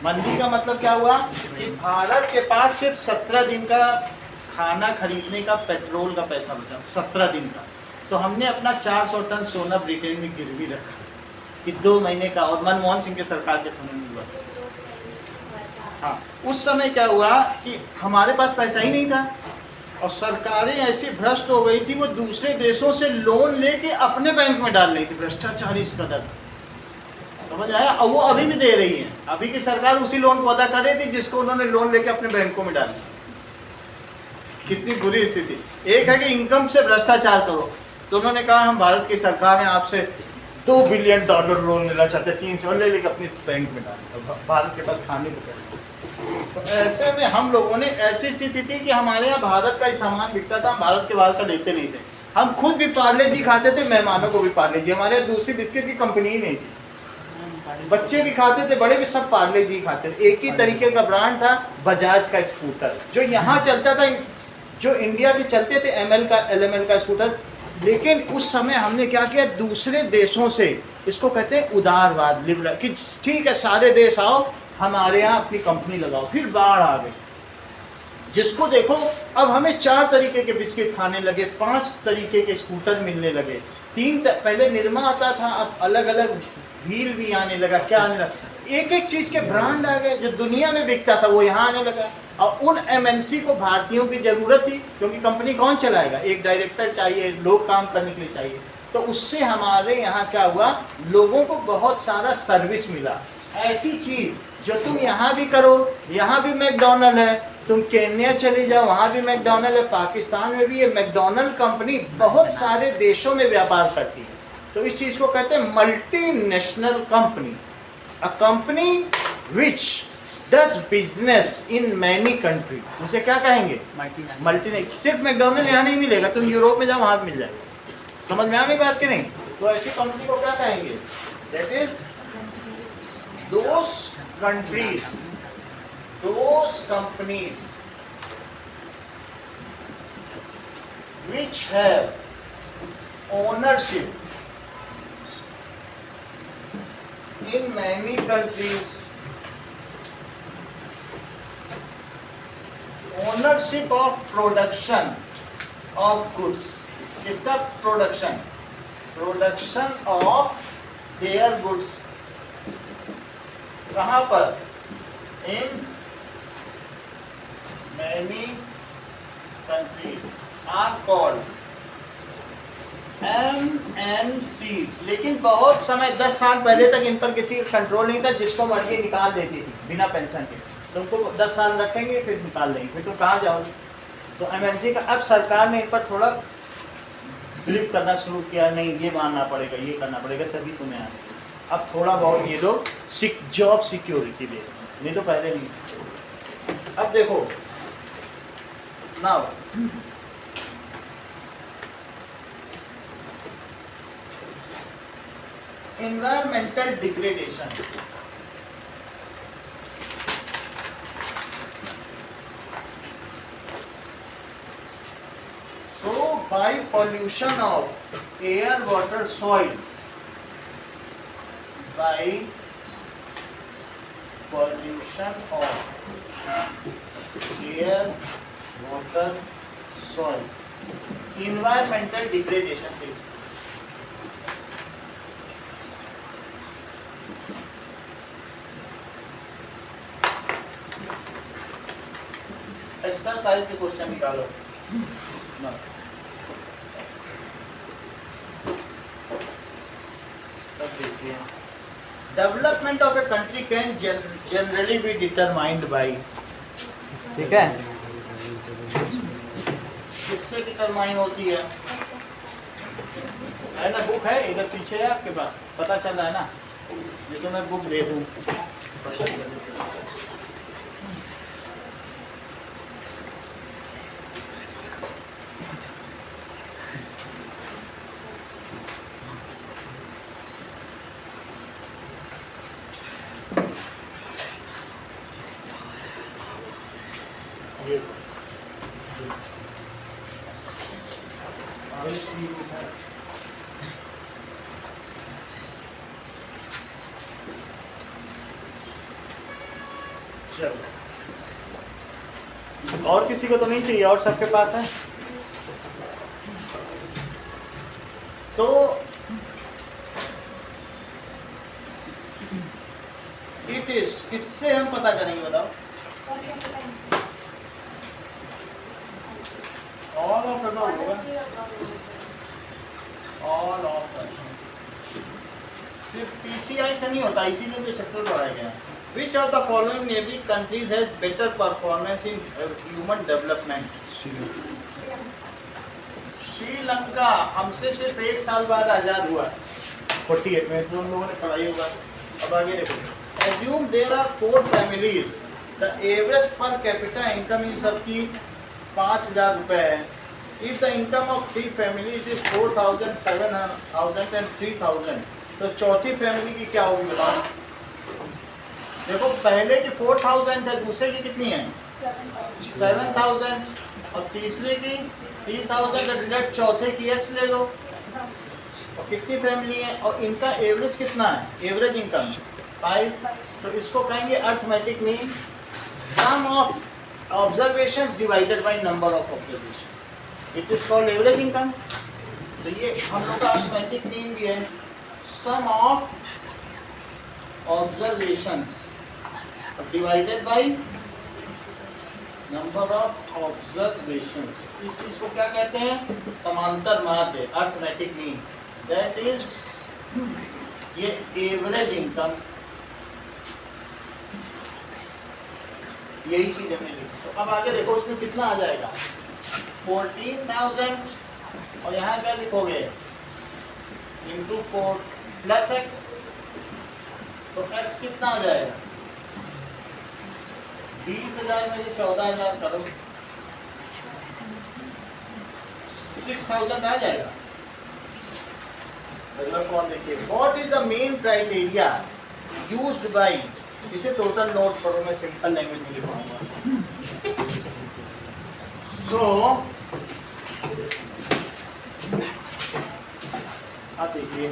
मंदी का मतलब क्या हुआ कि भारत के पास सिर्फ 17 दिन का खाना खरीदने का पेट्रोल का पैसा बचा, 17 दिन का। तो हमने अपना 400 टन सोना ब्रिटेन में गिरवी रखा कि 2 महीने का, और मनमोहन सिंह के सरकार के समय में हुआ। हाँ, उस समय क्या हुआ कि हमारे पास पैसा ही नहीं था, और सरकारें ऐसी भ्रष्ट हो गई थी, वो दूसरे देशों से लोन लेके अपने बैंक में डाल रही थी। भ्रष्टाचार इस कदर, समझ आया? और वो अभी भी दे रही है। अभी की सरकार उसी लोन को अदा कर रही थी जिसको उन्होंने लोन लेके अपने बैंकों में डाल दिया। कितनी बुरी स्थिति। एक है कि इनकम से भ्रष्टाचार करो, तो उन्होंने कहा हम भारत की सरकार है आपसे $2 बिलियन लोन लेना चाहते हैं, 300 ले लेके अपने बैंक में डाल, भारत के पास खाने को पैसे। तो ऐसे में हम लोगों ने, ऐसी स्थिति थी कि हमारे यहाँ भारत का ही सामान बिकता था, हम भारत के बाहर का लेते नहीं थे। हम खुद भी पार्ले जी खाते थे, मेहमानों को भी पार्ले जी। हमारे यहाँ दूसरी बिस्किट की कंपनी ही नहीं थी, बच्चे भी खाते थे, बड़े भी सब पार्ले जी खाते थे। एक ही तरीके का ब्रांड था, बजाज का स्कूटर जो यहाँ चलता था, जो इंडिया के चलते थे LML का स्कूटर। लेकिन उस समय हमने क्या किया, दूसरे देशों से, इसको कहते हैं उदारवाद, लिबरल, कि ठीक है सारे देश आओ हमारे यहाँ अपनी कंपनी लगाओ। फिर बाढ़ आ गई, जिसको देखो अब हमें 4 तरीके के बिस्किट खाने लगे, 5 तरीके के स्कूटर मिलने लगे, 3 पहले निरमा आता था, अब अलग अलग व्हील भी आने लगा, क्या आने लगा, एक एक चीज़ के ब्रांड आ गए। जो दुनिया में बिकता था वो यहाँ आने लगा। और उन MNC को भारतीयों की ज़रूरत थी, क्योंकि कंपनी कौन चलाएगा, एक डायरेक्टर चाहिए, लोग काम करने के लिए चाहिए। तो उससे हमारे यहाँ क्या हुआ, लोगों को बहुत सारा सर्विस मिला। ऐसी चीज़ जो तुम यहाँ भी करो, यहाँ भी मैकडॉनल्ड है, तुम केन्या चले जाओ वहाँ भी मैकडॉनल्ड है, पाकिस्तान में भी ये मैकडॉनल्ड कंपनी बहुत सारे देशों में व्यापार करती है। तो इस चीज़ को कहते हैं multinational company, a company which does business in many country. उसे क्या कहेंगे, मल्टीनेशनल। सिर्फ मैकडॉनल्ड यहाँ नहीं मिलेगा, तुम यूरोप में जाओ वहाँ भी मिल जाएगा। समझ में आ गई बात कि नहीं? तो ऐसी कंपनी को क्या कहेंगे, that is those countries, those companies which have ownership in many countries, ownership of production of goods. किसका production, production of their goods। कहाँ पर, in many countries are called MNCs। लेकिन बहुत समय 10 साल पहले तक इन पर किसी का कंट्रोल नहीं था, जिसको मर्जी निकाल देती थी बिना पेंशन के। तुमको 10 साल रखेंगे फिर निकाल देंगे, फिर तुम कहाँ जाओगे। तो MNC का अब सरकार ने इन पर थोड़ा फ्लिप करना शुरू किया, नहीं ये मानना पड़ेगा, ये करना पड़ेगा, तभी तुम्हें आए। अब थोड़ा बहुत ये लोग जॉब सिक्योरिटी दे, नहीं तो पहले नहीं। अब देखो now environmental degradation. So by pollution of air, water, soil, by pollution of air, water, soil, environmental degradation takes place. Exercise के क्वेश्चन निकालो ना। तब देखिए development of a country can generally be determined by, ठीक है, किससे determine होती है ना? बुक है इधर पीछे है आपके पास, पता चल रहा है ना? ये तो मैं बुक दे दूं। ये चलो, और किसी को तो नहीं चाहिए, और सबके पास है? तो इट इज, किससे हम पता करेंगे बताओ? ऑल ऑफ अबव होगा, ऑल ऑफ, सिर्फ पीसीआई से नहीं होता, इसीलिए तो चैप्टर बढ़ाया गया। Which of the following neighboring countries has better performance in human development? Sri Lanka हमसे सिर्फ 1 साल बाद आज़ाद हुआ, 48 में, तो उन लोगों ने पढ़ाई होगा। अब आगे देखो, assume there are 4 families, the average per capita income इन सबकी 5,000 रुपये है। If the income of 3 families is 4,000, 7,000 and 3,000, तो चौथी फैमिली की क्या होगी बताओ? देखो पहले की 4,000 है, दूसरे की कितनी है 7,000, और तीसरे की 3,000, चौथे की x ले लो, और कितनी फैमिली है, और इनका एवरेज कितना है, एवरेज इनकम 5। तो इसको कहेंगे arithmetic mean, sum of observations divided by number of observations, it is called average income. तो ये हम लोग का अर्थमेटिक मीन भी है, sum of observations divided by number of observations. इस चीज को क्या कहते हैं, समांतर माध्य, अर्थमेटिक मीन, दैट इज ये एवरेज इनकम, यही चीज हमने लिखी। तो अब आगे देखो उसमें कितना आ जाएगा, 14,000, और यहाँ क्या लिखोगे, इंटू 4 प्लस एक्स, तो x कितना आ जाएगा, 20,000 में से 14,000 करो, 6,000 आ जाएगा। अगला सवाल देखिए, what is the main criteria used by, इसे टोटल नोट करो, मैं सिंपल लैंग्वेज में लिखूंगा। सो आप देखिए,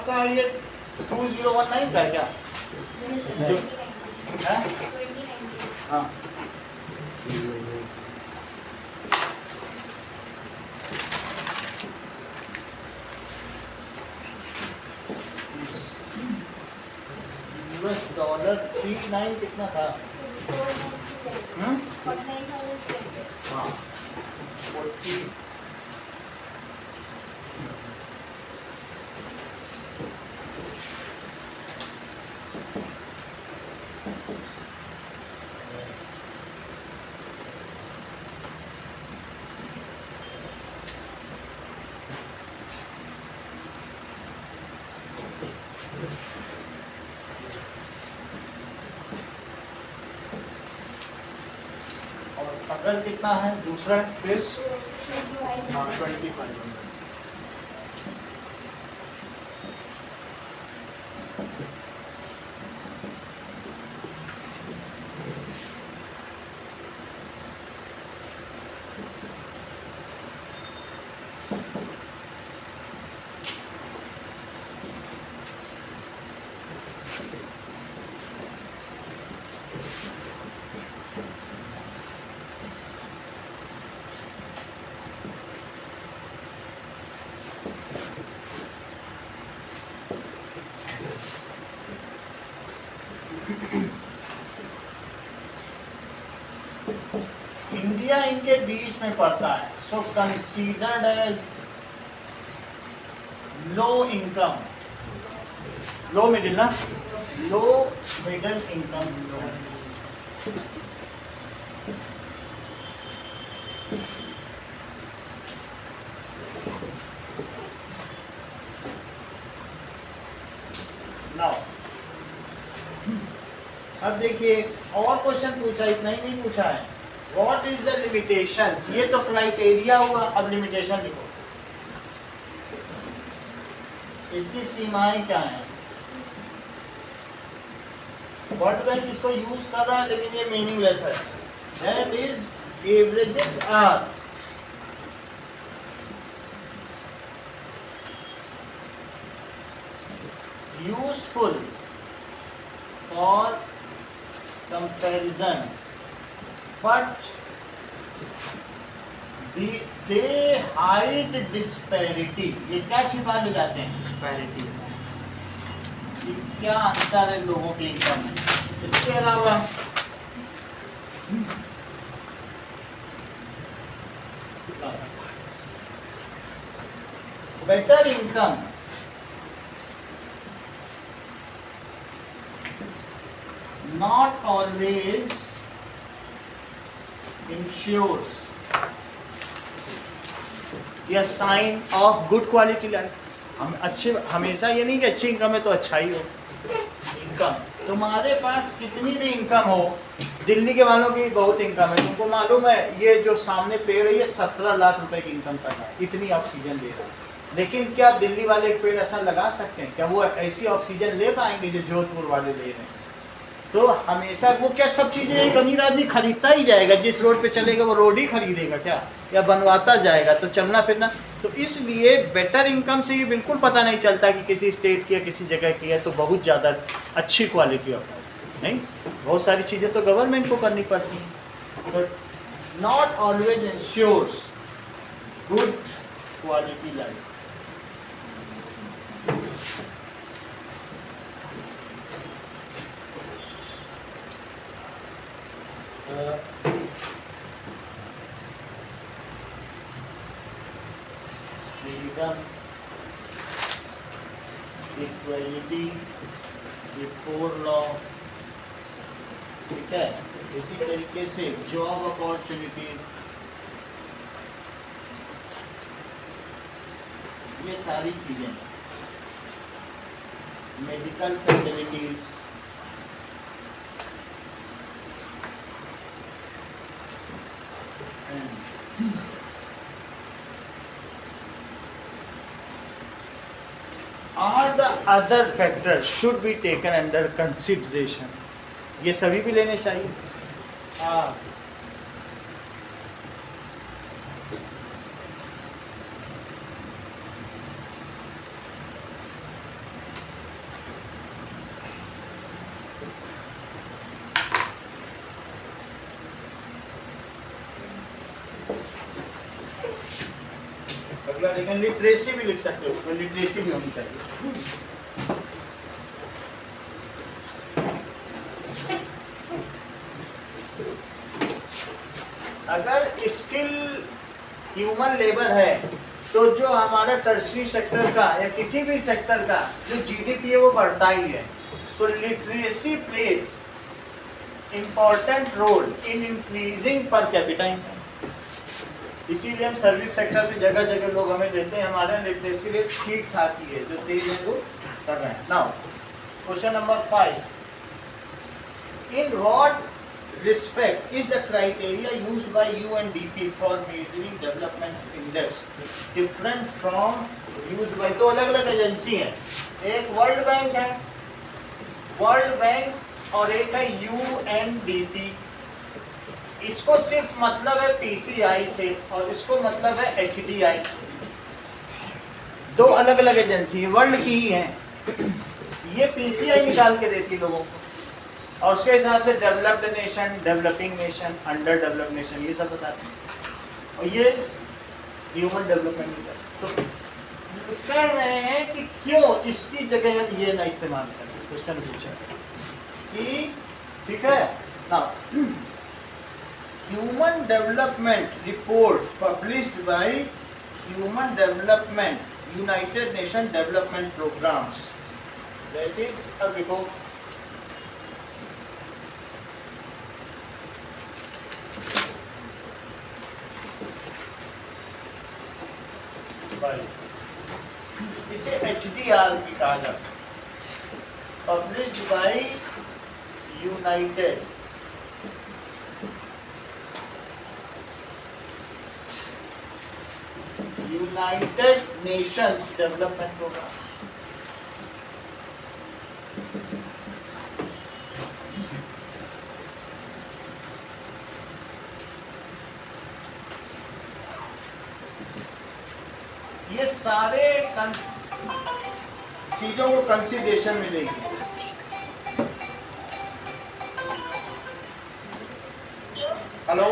आपका ये 2019 का है क्या? जो है? 2019 हाँ US डॉलर 39 कितना था? हम्म? 49,300 हाँ 40 और अगर कितना है दूसरा फिश? हाँ 2500। इंडिया इनके बीच में पड़ता है, सो considered as low income, low middle ना, लो मिडिल इनकम। नाउ अब देखिए और क्वेश्चन पूछा, इतना ही नहीं पूछा है। व्हाट इज द लिमिटेशंस, ये तो क्राइटेरिया हुआ, अब लिमिटेशन लिखो। इसकी सीमाएं क्या हैं? वर्ड बैंक इसको यूज कर रहा है लेकिन ये मीनिंगलेस है। That is averages are useful for comparison but they hide disparity। ये क्या छिपा ले जाते हैं? डिस्पैरिटी। कि क्या अंतर है लोगों के इनकम में। इसके अलावा better income not always ensures a sign of good quality life। हम अच्छे, हमेशा ये नहीं कि अच्छी इनकम है तो अच्छा ही हो। इनकम तुम्हारे पास कितनी भी इनकम हो, दिल्ली के वालों की बहुत इनकम है, तुमको मालूम है ये जो सामने पेड़ है ये 17 लाख रुपए की इनकम कर रहा है, इतनी ऑक्सीजन दे रहा है। लेकिन क्या दिल्ली वाले एक पेड़ ऐसा लगा सकते हैं? क्या वो ऐसी ऑक्सीजन ले पाएंगे जो जोधपुर वाले ले रहे हैं? तो हमेशा वो क्या सब चीज़ें एक अमीर आदमी खरीदता ही जाएगा, जिस रोड पे चलेगा वो रोड ही खरीदेगा क्या, या बनवाता जाएगा, तो चलना फिरना। तो इसलिए बेटर इनकम से ये बिल्कुल पता नहीं चलता कि किसी स्टेट की या किसी जगह की है तो बहुत ज़्यादा अच्छी क्वालिटी ऑफ लाइफ नहीं। बहुत सारी चीज़ें तो गवर्नमेंट को करनी पड़ती हैं, but not always ensures good quality life. freedom, equality before law, ठीक है। इसी तरीके से जॉब अपॉर्चुनिटीज, ये सारी चीजें, medical facilities, are the other factors should be taken under consideration। ये सभी भी लेने चाहिए। अगला देखें, लिटरेसी भी लिख सकते हो, उसको लिटरेसी भी होनी चाहिए। अगर स्किल ह्यूमन लेबर है तो जो हमारा टर्शरी सेक्टर का या किसी भी सेक्टर का जो जीडीपी है वो बढ़ता ही है। So literacy plays important role in increasing per capita income. इसीलिए हम सर्विस सेक्टर में जगह जगह लोग हमें देते हैं, हमारा लिटरेसी रेट ठीक ठाक ही है, जो तेज है वो कर रहे हैं। Now question number 5, in what respect is the criteria used by UNDP for measuring development index different from used by, तो अलग अलग एजेंसी हैं, एक वर्ल्ड बैंक है, वर्ल्ड बैंक और एक है UNDP। इसको सिर्फ मतलब है PCI से और इसको मतलब है HDI से। दो अलग अलग एजेंसी है, वर्ल्ड की ही है। ये PCI निकाल के देती लोगों को और उसके हिसाब से developed nation, developing nation, under developed nation ये सब बताते हैं। और ये ह्यूमन डेवलपमेंट इंडेक्स। तो कह रहे हैं कि क्यों इसकी जगह हम ये ना इस्तेमाल करें। क्वेश्चन पूछा कि ठीक है ना, human development report published by human development united nation development programmes, that is a report. इसे HDR भी कहा जा सकता है, published by united Nations development programme. ये सारे चीजों को कंसिडरेशन में लेगी। हेलो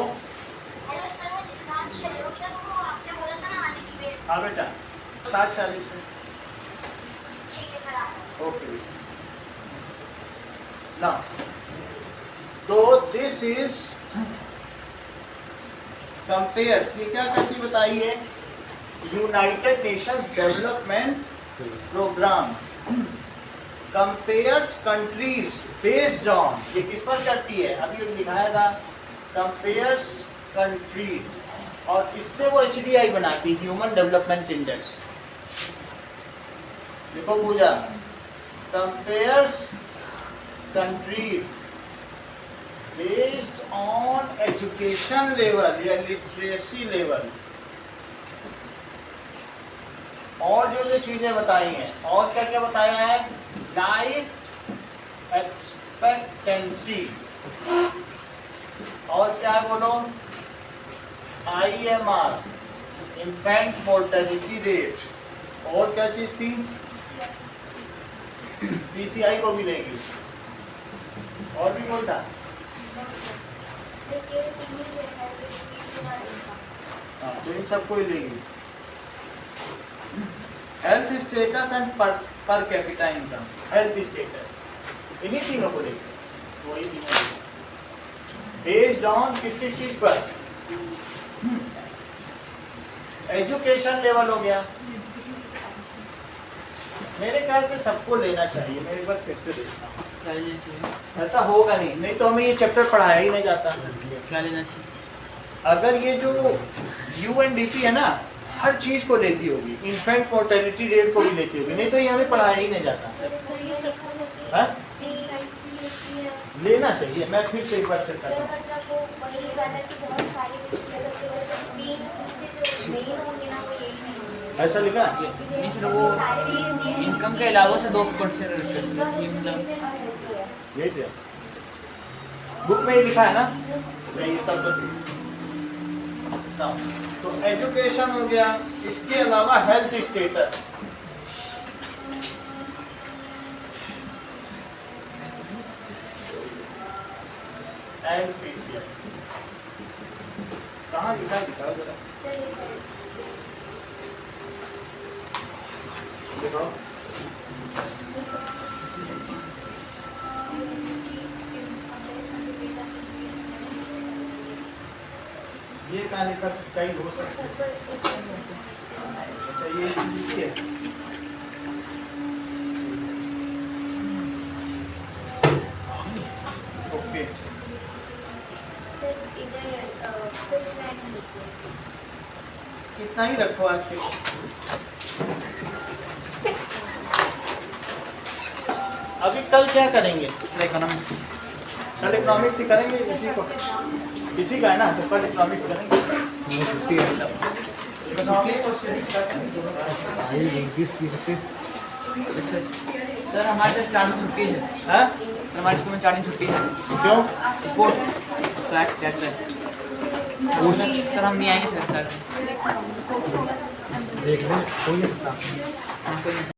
हेलो सर, वो एग्जाम की एलोकेशन को आपने बोला था ना आने की डेट। हाँ बेटा 7:40 में। ठीक है सर, आप ओके ना, तो दिस इज कंपेयर्स, ये क्या करती बताइए, united Nations development programme compares countries based on, ये किस पर करती है, अभी दिखाया था, कंपेयर्स कंट्रीज, और इससे वो HDI बनाती, ह्यूमन डेवलपमेंट इंडेक्स। देखो Pooja, compares countries based on education level या लिटरेसी लेवल, और जो चीजें बताई हैं, और क्या क्या बताया है, लाइफ एक्सपेक्टेंसी, और क्या बोलो, IMR इन्फेंट मोर्टेलिटी रेट, और क्या चीज थी, PCI को भी लेगी, और भी कोई था, हाँ तो इन सबको ही लेगी। Health status and per capita income, health status, इन्हीं तीनों को लेकर वही तीनों बेस्ड ऑन किस किस चीज पर, एजुकेशन लेवल हो गया, मेरे ख्याल से सबको लेना चाहिए, मैं एक बार फिर से देखता हूँ, क्या लेना चाहिए? ऐसा होगा नहीं तो हमें ये चैप्टर पढ़ाया ही नहीं जाता। क्या लेना चाहिए? अगर ये जो UNDP है ना, हर चीज को लेती होगी, इन्फेंट मोर्टेलिटी रेट को भी लेती होगी, नहीं तो ये हमें पढ़ाया ही नहीं जाता। हाँ? लेना चाहिए, मैं फिर से एक बार चेक करता हूँ। ऐसा लिखा नहीं सर, वो इनकम के अलावा से 2% ये क्या बुक में ही लिखा है ना, चाहिए तब तो ठीक। तो एजुकेशन हो गया, इसके अलावा हेल्थ स्टेटस, एंड PCI कहाँ लिखा है, दिखाओ जरा। दिखाओ। ये कहाँ लिखा, कई हो सकते हैं। अच्छा ये चीज़ है। ओके सर इधर फिट बैग इतना ही रखो आज के। अभी कल क्या करेंगे? इकोनॉमिक्स। कल इकोनॉमिक्स ही करेंगे। इसी का है ना, तो कल इकोनॉमिक्स करेंगे। इकोनॉमिक्स और सिविक्स का करेंगे। सर हमारे 4 दिन छुट्टी है। हाँ? सर हमारे स्कूल में 4 दिन छुट्टी है। क्यों? स्पोर्ट्स फ्लैग कैसे? सर हम नहीं आएंगे सर। देख लें, कोई नहीं सकता। हाँ, कोई नहीं।